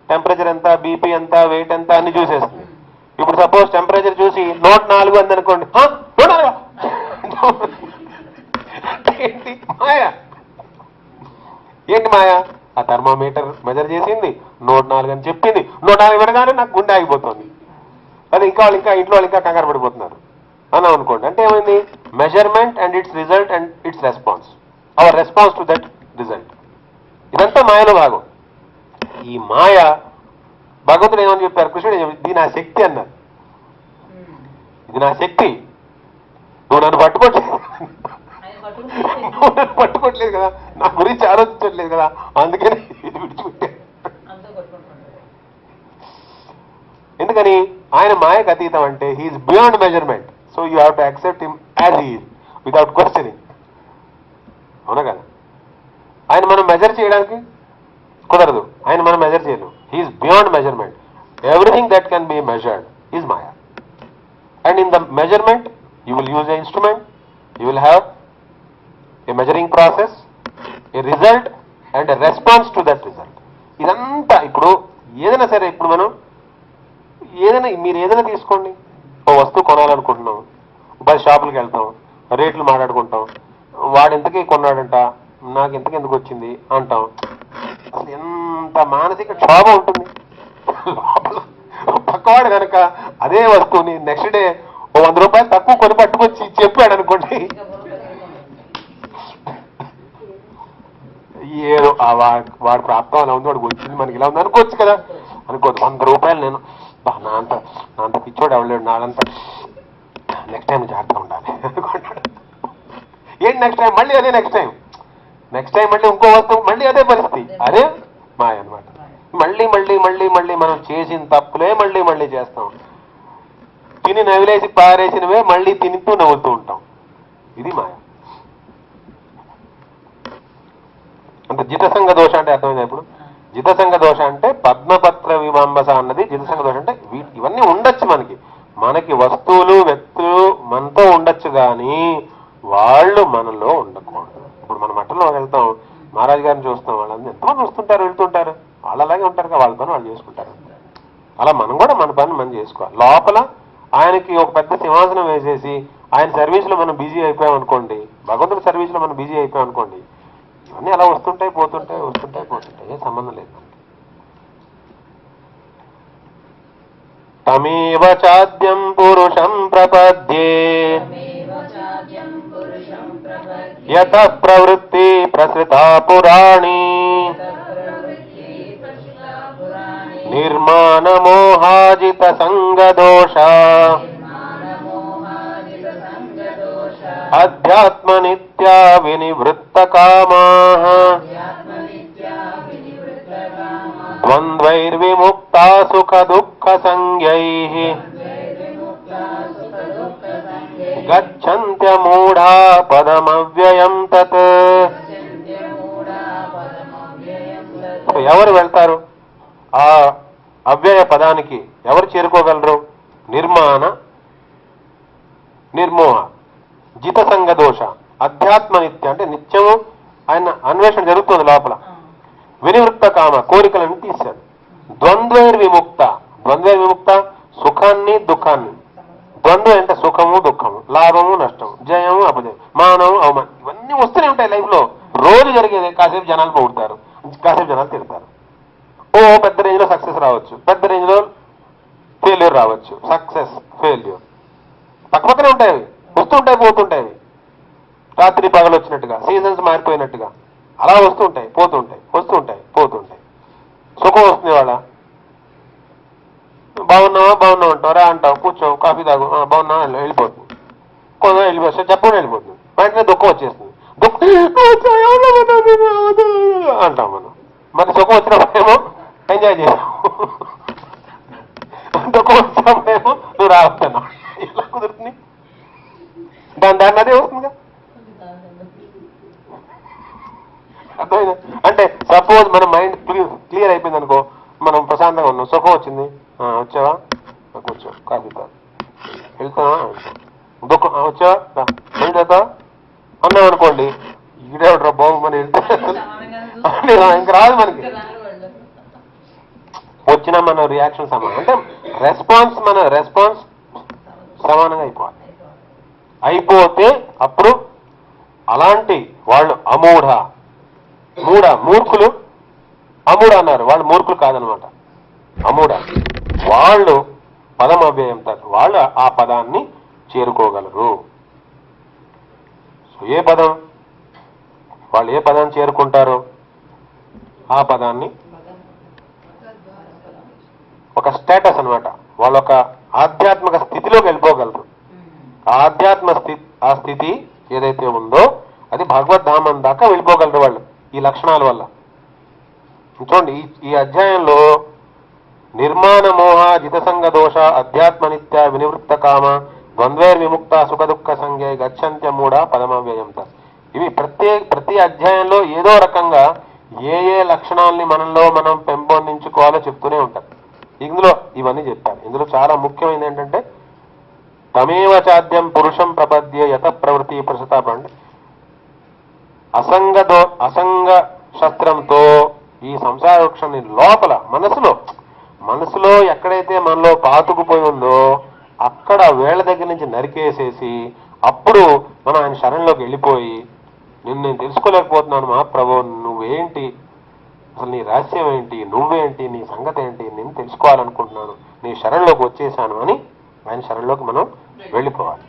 టెంపరేచర్ ఎంత, బీపీ ఎంత, వెయిట్ ఎంత అన్ని చూసేస్తుంది. ఇప్పుడు సపోజ్ టెంపరేచర్ చూసి 104 అంది అనుకోండి, 104 ఏంటి మాయ? ఏంటి మాయ? ఆ థర్మామీటర్ మెజర్ చేసింది 104 అని చెప్పింది, 104 వినగానే నాకు గుండె ఆగిపోతుంది. అది ఇంకా ఇంట్లో వాళ్ళు ఇంకా కంగారు పడిపోతున్నారు అన్నాం అనుకోండి. అంటే ఏమైంది? Measurement and it's result and it's response, hour response to that result. ఇదంతా మాయలో భాగం. ఈ మాయ భగవంతుడు ఏమని చెప్పారు? కృష్ణుడు ఇది నా శక్తి అన్నారు. ఇది నా శక్తి, నువ్వు నన్ను పట్టుకోవట్లేదు కదా, నా గురించి ఆలోచించట్లేదు కదా, అందుకని ఇది విడిచిపెట్టాను. ఎందుకని? ఆయన మాయకు అతీతం అంటే he is beyond measurement. So you have to accept him as he is without questioning. అవునా కదా? ఆయన మనం మెజర్ చేయడానికి కుదరదు, ఆయన మనం మెజర్ చేయలేము. He is beyond measurement. Everything that can be measured is Maya. And in the measurement, you will use an instrument, you will have a measuring process, a result and a response to that result. ఇదంతా ఇప్పుడు ఏదైనా సరే, ఇప్పుడు మనం మీరు ఏదైనా తీసుకోండి, ఓ వస్తువు కొనాలనుకుంటున్నాం, 10 షాపులకు వెళ్తాం, రేట్లు మాట్లాడుకుంటాం, వాడు ఇంతకీ కొన్నాడంట, నాకు ఇంతకీ ఎందుకు వచ్చింది అంటాం. అసలు ఎంత మానసిక క్షోభ ఉంటుంది. పక్కవాడు కనుక అదే వస్తువుని నెక్స్ట్ డే ఓ 100 రూపాయలు తక్కువ కొని పట్టుకొచ్చి చెప్పాడు అనుకోండి, ఏదో వాడు ప్రాప్తం అలా ఉంది, వాడికి వచ్చింది మనకి ఇలా ఉంది అనుకోవచ్చు కదా. అనుకోవద్దు. 100 రూపాయలు నేను నా అంత పిచ్చోడు ఎవడలేడు, నాడంతా నెక్స్ట్ టైం జాగ్రత్తగా ఉండాలి అనుకుంటాడు. ఏంటి నెక్స్ట్ టైం? మళ్ళీ అదే నెక్స్ట్ టైం మళ్ళీ ఇంకో వస్తువు, మళ్ళీ అదే పరిస్థితి. అదే మాయ అనమాట. మళ్ళీ మళ్ళీ మళ్ళీ మళ్ళీ మనం చేసిన తప్పులే మళ్ళీ మళ్ళీ చేస్తాం. తిని నవిలేసి పారేసినవే మళ్ళీ తింటూ నవ్వుతూ ఉంటాం. ఇది మాయ. అంటే జితసంగ దోష అంటే అర్థమైంది. ఇప్పుడు జితసంగ దోష అంటే పద్మపత్ర విమాంబస అన్నది జితసంగ దోషం. అంటే ఇవన్నీ ఉండొచ్చు మనకి వస్తువులు వ్యక్తులు మనతో ఉండొచ్చు, కానీ వాళ్ళు మనలో ఉండకూడదు. ఇప్పుడు మన మఠంలో వెళ్తాం, మహారాజు గారిని చూస్తాం, వాళ్ళందరూ ఎంతమంది వస్తుంటారు వెళ్తుంటారు, వాళ్ళు అలాగే ఉంటారు కదా, వాళ్ళ పని వాళ్ళు చేసుకుంటారు. అలా మనం కూడా మన పని మనం చేసుకోవాలి. లోపల ఆయనకి ఒక పెద్ద సింహాసనం వేసేసి ఆయన సర్వీస్లో మనం బిజీ అయిపోయాం అనుకోండి, భగవంతుడి సర్వీస్లో మనం బిజీ అయిపోయాం అనుకోండి, ఇవన్నీ అలా వస్తుంటాయి పోతుంటాయి ఏ సంబంధం లేదు. తమేవ చాద్యం పురుషం ప్రపద్యే యత ప్రవృత్తి ప్రసృతా పురాణి నిర్మాణ మోహాజిత సంగదోష అధ్యాత్మ నిత్యా వినివృత్త కామాః ద్వంద్వైర్విముక్తా సుఖ దుఃఖ సంజ్ఞైః గచ్చంత్యమూఢా పదమవ్యయం తత్. ఎవరు వెళ్తారు ఆ అవ్యయ పదానికి? ఎవరు చేరుకోగలరు? నిర్మోహ, జితసంగ దోష, అధ్యాత్మ నిత్య అంటే నిత్యము ఆయన అన్వేషణ జరుగుతుంది లోపల. వినివృత్త కామ, కోరికలను తీశాడు. ద్వంద్వైర్విముక్త సుఖాన్ని దుఃఖాన్ని. ద్వంద్వ అంటే సుఖము దుఃఖము, లాభము నష్టము, జయము అపజయం, మానము అవమానం, ఇవన్నీ వస్తూనే ఉంటాయి లైఫ్ లో. రోజు జరిగేది. కాసేపు జనాలు పొగుడతారు, కాసేపు జనాలు తిడతారు. ఓ పెద్ద రేంజ్ లో సక్సెస్ రావచ్చు, పెద్ద రేంజ్ లో ఫెయిల్యూర్ రావచ్చు. సక్సెస్ ఫెయిల్యూర్ పక్కపక్కనే ఉంటాయి, అవి వస్తుంటాయి పోతుంటాయి. రాత్రి పగలు వచ్చినట్టుగా, సీజన్స్ మారిపోయినట్టుగా అలా వస్తుంటాయి పోతుంటాయి పోతుంటాయి. సుఖం వస్తుంది, వాళ్ళ బాగున్నావా అంటావు, రా అంటావు, కూర్చో కాఫీ తాగు, బాగున్నావా, వెళ్ళిపోతుంది. కొంచెం వెళ్ళిపోతే చెప్పకుండా వెళ్ళిపోతుంది. వెంటనే దుఃఖం వచ్చేస్తుంది. అంటాం మనం. మరి సుఖం వచ్చినప్పుడేమో ఎంజాయ్ చేసావు, దుఃఖం వచ్చినప్పుడేమో నువ్వు రావద్దన్నావు. ఎలా కుదురుతుంది? దాన్ని అదే వస్తుందిగా. అర్థమైందా? అంటే సపోజ్ మన మైండ్ క్లియర్ అయిపోయింది అనుకో, మనం ప్రశాంతంగా ఉన్నాం, సుఖం వచ్చింది, వచ్చావా కూర్చో కాఫీ తాగు, వెళ్తావా దుఃఖం వచ్చావా ఏం చేద్దాం అన్నాం అనుకోండి, ఈడేవడరా బాబు మనం వెళ్తే ఇంక రాదు మనకి. వచ్చిన మన రియాక్షన్ సమానం, అంటే మన రెస్పాన్స్ సమానంగా అయిపోతే అప్పుడు అలాంటి వాళ్ళు మూర్ఖులు అమూఢ అన్నారు. వాళ్ళు మూర్ఖులు కాదనమాట, అమూఢ. వాళ్ళు పదం అవ్యయం తత్, వాళ్ళు ఆ పదాన్ని చేరుకోగలరు. సో ఏ పదం? వాళ్ళు ఏ పదాన్ని చేరుకుంటారో ఆ పదాన్ని ఒక స్టేటస్ అనమాట, వాళ్ళ ఒక ఆధ్యాత్మిక స్థితిలోకి వెళ్ళిపోగలరు. ఆ స్థితి ఏదైతే ఉందో అది భగవద్ధామం దాకా వెళ్ళిపోగలరు వాళ్ళు ఈ లక్షణాల వల్ల. చూడండి, ఈ అధ్యాయంలో నిర్మాణ మోహ జితసంగ దోష అధ్యాత్మ నిత్య వినివృత్త కామ ద్వంద్వైర్ విముక్త సుఖ దుఃఖ సంజ్ఞ గచ్చంత్య మూఢ పదమవ్యయంత. ఇవి ప్రతి అధ్యాయంలో ఏదో రకంగా ఏ ఏ లక్షణాలని మనలో మనం పెంపొందించుకోవాలో చెప్తూనే ఉంటారు. ఇందులో ఇవన్నీ చెప్పారు. ఇందులో చాలా ముఖ్యమైనది ఏంటంటే తమేవ చాద్యం పురుషం ప్రపద్య యత ప్రవృత్తి ప్రసతాపం అంటే అసంగ శస్త్రంతో ఈ సంసార వృక్షాన్ని లోపల మనసులో ఎక్కడైతే మనలో పాతుకుపోయి ఉందో అక్కడ వేళ్ల దగ్గర నుంచి నరికేసేసి అప్పుడు మనం ఆయన శరణంలోకి వెళ్ళిపోయి నేను తెలుసుకోలేకపోతున్నాను మహాప్రభు, నువ్వేంటి, అసలు నీ రహస్యం ఏంటి, నువ్వేంటి, నీ సంగతి ఏంటి, నేను తెలుసుకోవాలనుకుంటున్నాను, నీ శరణంలోకి వచ్చేసాను అని ఆయన శరణంలోకి మనం వెళ్ళిపోవాలి.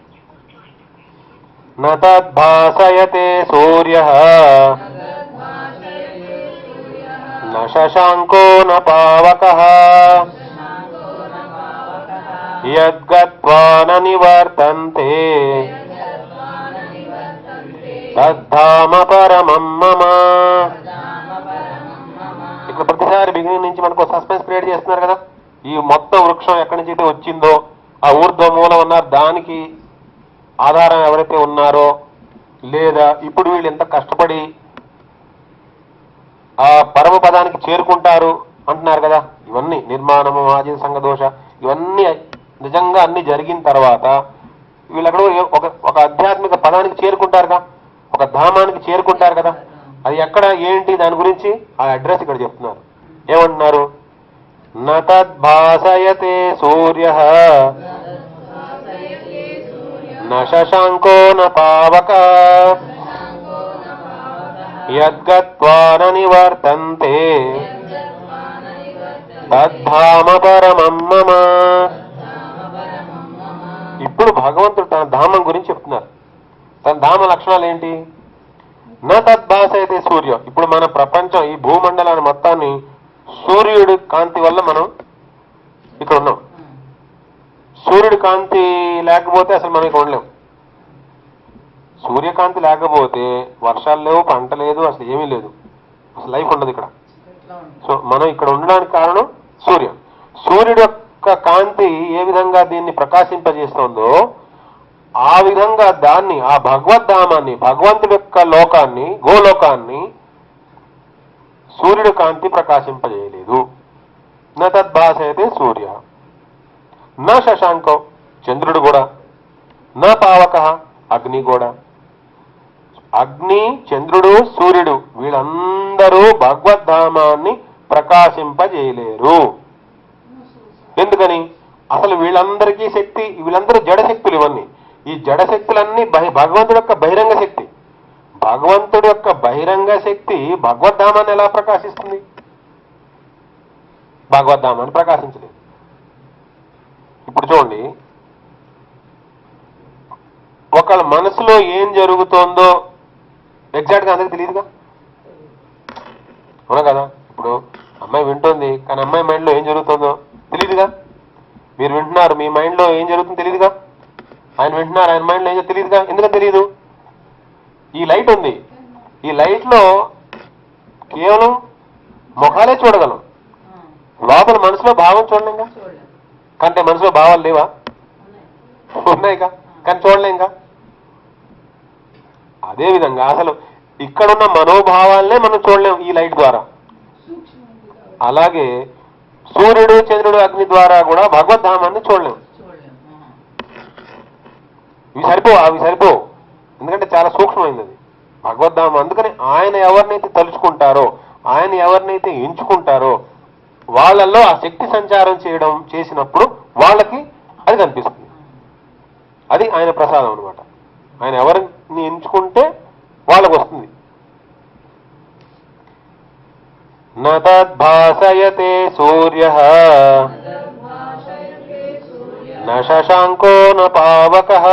నద్భాసయతే సూర్య న శశాంకో న పావకః యద్గత్వా న నివర్తంతే తద్ధామ పరమం మమ. ఇక్కడ ప్రతిసారి బిగినింగ్ నుంచి మనకు సస్పెన్స్ క్రియేట్ చేస్తున్నారు కదా. ఈ మొత్తం వృక్షం ఎక్కడి నుంచి అయితే వచ్చిందో ఆ ఊర్ధ్వ మూలం ఉన్నారు, దానికి ఆధారం ఎవరైతే ఉన్నారో, లేదా ఇప్పుడు వీళ్ళు ఎంత కష్టపడి ఆ పరమ పదానికి చేరుకుంటారు అంటున్నారు కదా. ఇవన్నీ నిర్మాణము, ఆజీ సంఘదోష, ఇవన్నీ నిజంగా అన్ని జరిగిన తర్వాత వీళ్ళక్కడ ఒక ఆధ్యాత్మిక పదానికి చేరుకుంటారుగా, ఒక ధామానికి చేరుకుంటారు కదా. అది ఎక్కడ ఏంటి దాని గురించి ఆ అడ్రస్ ఇక్కడ చెప్తున్నారు. ఏమంటున్నారు? న తద్భాసయతే సూర్యః న శశాంకో న పావకః యద్గత్వా న నివర్తంతే తద్ధామ పరమం మమ. ఇప్పుడు భగవంతుడు తన ధామం గురించి చెప్తున్నారు. తన ధామ లక్షణాలు ఏంటి? న తద్భాసయతే సూర్య. ఇప్పుడు మన ప్రపంచం, ఈ భూమండలాన్ని మొత్తాన్ని సూర్యుడి కాంతి వల్ల మనం ఇక్కడ ఉన్నాం. సూర్యుడి కాంతి లేకపోతే అసలు మనం ఇక్కడ ఉండలేం. సూర్యకాంతి లేకపోతే వర్షాలు లేవు, పంట లేదు, అసలు ఏమీ లేదు, అసలు లైఫ్ ఉండదు ఇక్కడ. సో మనం ఇక్కడ ఉండడానికి కారణం సూర్యుడు. సూర్యుడు యొక్క కాంతి ఏ విధంగా దీన్ని ప్రకాశింపజేస్తుందో ఆ విధంగా దాన్ని, ఆ భగవద్ధామాన్ని, భగవంతుడి యొక్క లోకాన్ని, గోలోకాన్ని సూర్యుడి కాంతి ప్రకాశింపజేయలేదు. న తద్భాసయతే సూర్య న శశాంకం, చంద్రుడు కూడా, న పావకః, అగ్ని కూడా. అగ్ని, చంద్రుడు, సూర్యుడు వీళ్ళందరూ భగవద్ధామాన్ని ప్రకాశింపజేయలేరు. ఎందుకని? అసలు వీళ్ళందరికీ శక్తి, వీళ్ళందరూ జడశక్తులు. ఇవన్నీ ఈ జడశక్తులన్నీ భగవంతుడి యొక్క బహిరంగ శక్తి. భగవంతుడి యొక్క బహిరంగ శక్తి భగవద్ధామాన్ని ఎలా ప్రకాశిస్తుంది? భగవద్ధామాన్ని ప్రకాశించలేదు. ఇప్పుడు చూడండి, ఒకళ్ళ మనసులో ఏం జరుగుతోందో ఎగ్జాక్ట్ గా అందరికి తెలియదుగా, అవునా కదా? ఇప్పుడు అమ్మాయి వింటోంది, కానీ అమ్మాయి మైండ్ లో ఏం జరుగుతుందో తెలియదుగా. మీరు వింటున్నారు, మీ మైండ్ లో ఏం జరుగుతుందో తెలియదుగా. ఆయన వింటున్నారు, ఆయన మైండ్ లో ఏం తెలియదుగా. ఎందుకని తెలియదు? ఈ లైట్ ఉంది, ఈ లైట్ లో కేవలం ముఖాలే చూడగలం, లోపల మనసులో భావం చూడలేంగా. కంటే మనసులో భావాలు లేవా? ఉన్నాయిగా, కానీ చూడలేంగా. అదేవిధంగా అసలు ఇక్కడున్న మనోభావాలనే మనం చూడలేం ఈ లైట్ ద్వారా. అలాగే సూర్యుడు, చంద్రుడు, అగ్ని ద్వారా కూడా భగవద్ధామాన్ని చూడలేం. అవి సరిపోవు, ఎందుకంటే చాలా సూక్ష్మమైనది అది భగవద్ధామం. అందుకని ఆయన ఎవరినైతే తలుచుకుంటారో, ఆయన ఎవరినైతే ఎంచుకుంటారో వాళ్ళల్లో ఆ శక్తి సంచారం చేసినప్పుడు వాళ్ళకి అది కనిపిస్తుంది. అది ఆయన ప్రసాదం అనమాట. ఆయన ఎవరిని ఎంచుకుంటే వాళ్ళకు వస్తుంది. న తద్భాసయతే సూర్యః న శశాంకో న పావకః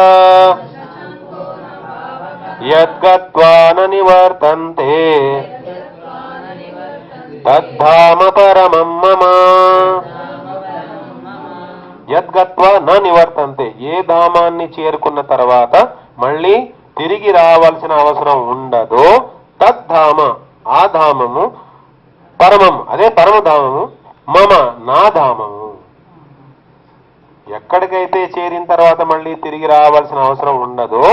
యద్గత్వా న నివర్తంతే తద్ధామ పరమం మమ. యద్గత్వా న నివర్తంతే, ఏ ధామాన్ని చేరుకున్న తర్వాత మళ్ళీ తిరిగి రావాల్సిన అవసరం ఉండదో తద్ధామ, ఆ ధామము, పరమం, అదే పరమధామము, మమ, నా ధామము. ఎక్కడికైతే చేరిన తర్వాత మళ్ళీ తిరిగి రావాల్సిన అవసరం ఉండదో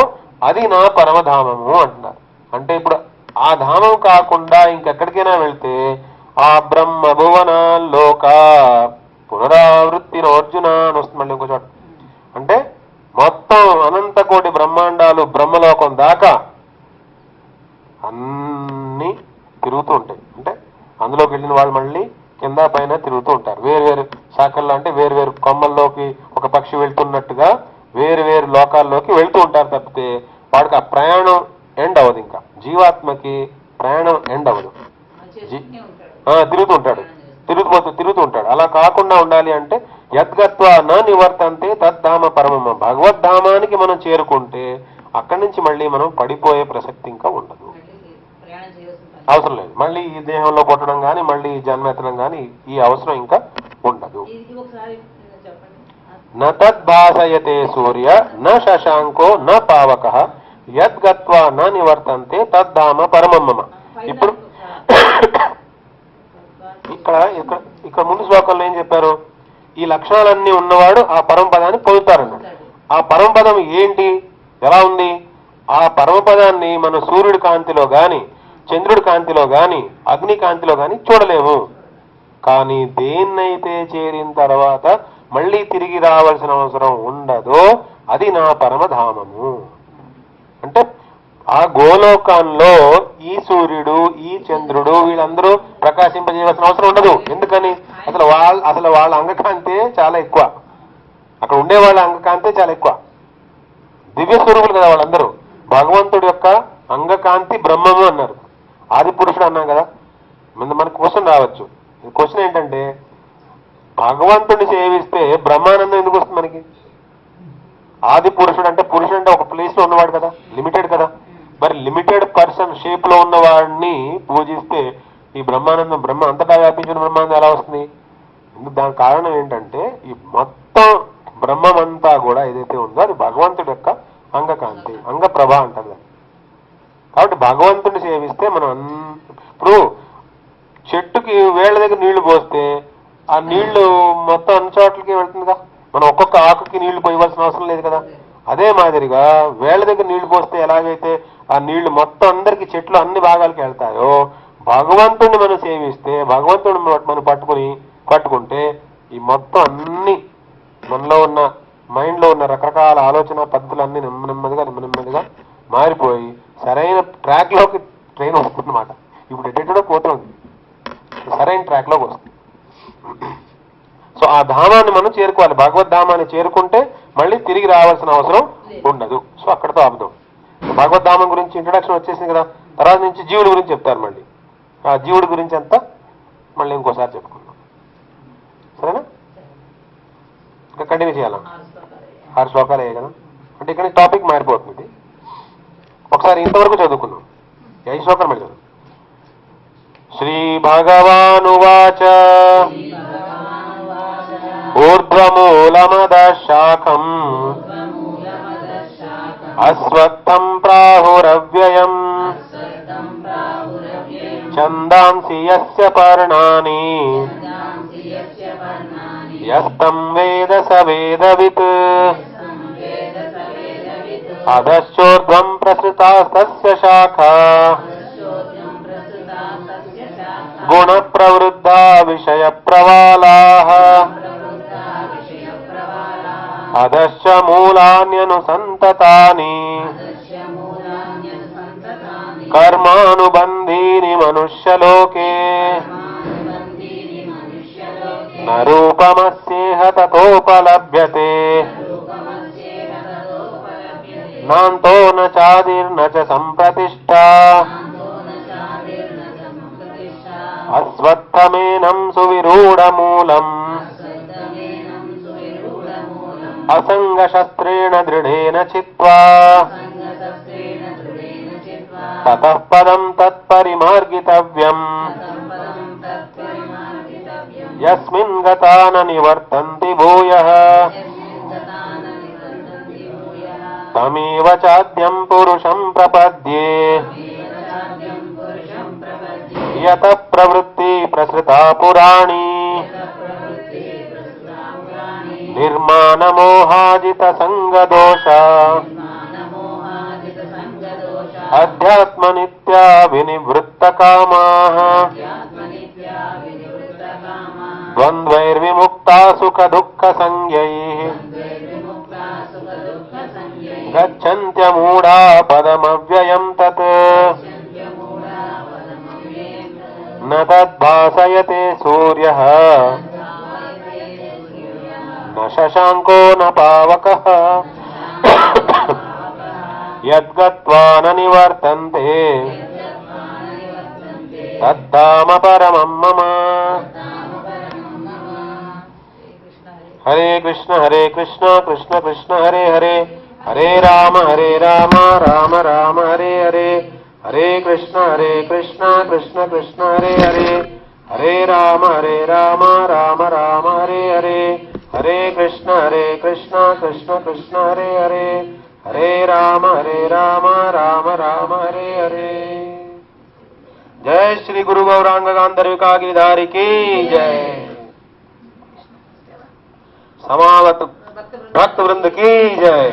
అది నా పరమధామము అంటున్నారు. అంటే ఇప్పుడు ఆ ధామం కాకుండా ఇంకెక్కడికైనా వెళ్తే ఆ బ్రహ్మ భువనాల్లోక పునరావృత్తి అర్జున అని వస్తుంది మళ్ళీ ఇంకో చోట. అంటే మొత్తం అనంత కోటి బ్రహ్మాండాలు బ్రహ్మలోకం దాకా అన్ని తిరుగుతూ ఉంటాయి. అంటే అందులోకి వెళ్ళిన వాళ్ళు మళ్ళీ కింద పైన తిరుగుతూ ఉంటారు. వేరు శాఖల్లో, అంటే వేరు కొమ్మల్లోకి ఒక పక్షి వెళ్తున్నట్టుగా వేరు లోకాల్లోకి వెళ్తూ ఉంటారు తప్పితే వాడికి ఆ ప్రయాణం ఎండ్ అవ్వదు. ఇంకా జీవాత్మకి ప్రయాణం ఎండ్ అవ్వదు. తిరుగుతూ ఉంటాడు. అలా కాకుండా ఉండాలి అంటే యద్గత్వా న నివర్తంతే తద్ధామ పరమమ్మ. భగవద్ధామానికి మనం చేరుకుంటే అక్కడి నుంచి మళ్ళీ మనం పడిపోయే ప్రసక్తి ఇంకా ఉండదు, అవసరం లేదు. మళ్ళీ ఈ దేహంలో పుట్టడం కానీ మళ్ళీ జన్మెత్తడం కానీ ఈ అవసరం ఇంకా ఉండదు. న తద్భాసయతే సూర్య న శశాంకో న పావక యద్గత్వా న నివర్తంతే తద్ధామ పరమమ్మ. ఇప్పుడు ఇక్కడ ముందు శ్లోకంలో ఏం చెప్పారు? ఈ లక్షణాలన్నీ ఉన్నవాడు ఆ పరమపదాన్ని పొందుతారన్నాడు. ఆ పరమపదం ఏంటి, ఎలా ఉంది? ఆ పరమపదాన్ని మనం సూర్యుడి కాంతిలో గాని, చంద్రుడి కాంతిలో గాని, అగ్ని కాంతిలో గాని చూడలేము. కానీ దేన్నైతే చేరిన తర్వాత మళ్ళీ తిరిగి రావాల్సిన అవసరం ఉండదో అది నా పరమధామము. అంటే ఆ గోలోకంలో ఈ సూర్యుడు, ఈ చంద్రుడు వీళ్ళందరూ ప్రకాశింపజేయవలసిన అవసరం ఉండదు. ఎందుకని? అసలు వాళ్ళ అంగకాంతే చాలా ఎక్కువ. అక్కడ ఉండే వాళ్ళ అంగకాంతే చాలా ఎక్కువ. దివ్య స్వరూపులు కదా వాళ్ళందరూ. భగవంతుడి యొక్క అంగకాంతి బ్రహ్మము అన్నారు. ఆది పురుషుడు అన్నాం కదా. మనకు క్వశ్చన్ రావచ్చు. క్వశ్చన్ ఏంటంటే, భగవంతుడిని సేవిస్తే బ్రహ్మానందం ఎందుకు వస్తుంది మనకి? ఆది పురుషుడు అంటే ఒక ప్లేస్ లో ఉన్నవాడు కదా, లిమిటెడ్ కదా. మరి లిమిటెడ్ పర్సన్ షేప్ లో ఉన్న వాడిని పూజిస్తే ఈ బ్రహ్మానందం, బ్రహ్మ అంతటా వ్యాపించిన బ్రహ్మానందం ఎలా వస్తుంది? దానికి కారణం ఏంటంటే ఈ మొత్తం బ్రహ్మమంతా కూడా ఏదైతే ఉందో అది భగవంతుడి యొక్క అంగకాంతి, అంగప్రభ అంటారు. కాబట్టి భగవంతుడిని సేవిస్తే మనం ఇప్పుడు చెట్టుకి వేళ్ల దగ్గర నీళ్లు పోస్తే ఆ నీళ్లు మొత్తం అన్ని చోట్లకి వెళ్తుందిగా. మనం ఒక్కొక్క ఆకుకి నీళ్లు పోయవలసిన అవసరం లేదు కదా. అదే మాదిరిగా వేళ్ల దగ్గర నీళ్లు పోస్తే ఎలాగైతే ఆ నీళ్లు మొత్తం అందరికి చెట్లు అన్ని భాగాలకి వెళ్తాయో, భగవంతుడిని మనం సేవిస్తే, భగవంతుడిని మనం పట్టుకుంటే ఈ మొత్తం అన్ని మనలో ఉన్న మైండ్లో ఉన్న రకరకాల ఆలోచన పద్ధతులన్నీ నెమ్మదిగా మారిపోయి సరైన ట్రాక్ లోకి ట్రైన్ వస్తుందన్నమాట. ఇప్పుడు ఎటెటో పోతుంది, సరైన ట్రాక్ లోకి వస్తుంది. సో ఆ ధామాన్ని మనం చేరుకోవాలి. భగవద్ధామాన్ని చేరుకుంటే మళ్ళీ తిరిగి రావాల్సిన అవసరం ఉండదు. సో అక్కడతో ఆపుదాం. భగవద్ధామం గురించి ఇంట్రడక్షన్ వచ్చేసింది కదా. తర్వాత నుంచి జీవుడి గురించి చెప్తారు. మళ్ళీ ఆ జీవుడి గురించి అంతా మళ్ళీ ఇంకోసారి చెప్పుకుందాం. సరేనా? ఇంకా కంటిన్యూ చేయాలా? 6 శ్లోకాలు అయ్యాయి కదా. అంటే ఇక్కడ టాపిక్ మారిపోతుంది. ఒకసారి ఇంతవరకు చదువుకుందాం. 5 శ్లోకాలు మళ్ళీ చదువు. శ్రీ భగవానువాచ ఊర్ధ్వమూలమదశాఖం అశ్వత్థం ప్రాహురవ్యయం ఛందాంసి యస్య పర్ణాని యస్తం వేద స వేదవిత్ అధశ్చోర్ధ్వం ప్రసృతాస్తస్య శాఖా గుణ ప్రవృద్ధా విషయ ప్రవాళాః అధశ్చ మూలాన్యనుసంతతాని కర్మానుబంధీని మనుష్యలోకే న రూపమస్యేహ తతోపలభ్యతే నాంతో న చాదిర్న చ సంప్రతిష్ఠా అశ్వత్థమేనం సువిరూఢమూలం అసంగశస్త్రేణ దృఢేన చిత్వా తతః పదం తత్పరిమార్గితవ్యం యస్మిన్ గతా న నివర్తంతి భూయః తమేవ చాద్యం పురుషం ప్రపద్యే యత ప్రవృత్తి ప్రసృతా పురాణి నిర్మాణమోహాజిత సంగదోష అధ్యాత్మ నిత్యా వినివృత్తకామాః ద్వంద్వైర్విముక్తా సుఖ దుఃఖ సంజ్ఞైః గచ్చంత్యమూఢా పదమవ్యయం తత్ న తద్భాసయతే సూర్యః న శశాంకో న పావకః యద్గత్వా న నివర్తంతే తద్ధామ పరమం మమ. హరే కృష్ణ కృష్ణ కృష్ణ హరే హరే, హరే రామ రామ రామ హరే హరే, హరే కృష్ణ కృష్ణ కృష్ణ హరే హరే, హరే రామ రామ రామ హరే హరే, హరే కృష్ణ కృష్ణ కృష్ణ హరే హరే, హరే రామ రామ రామ హరే హరే. జయ శ్రీ గురు గౌరాంగ గాంధర్వ కాగిరిధారికి జయ. समावत भक्त वृंद की जय.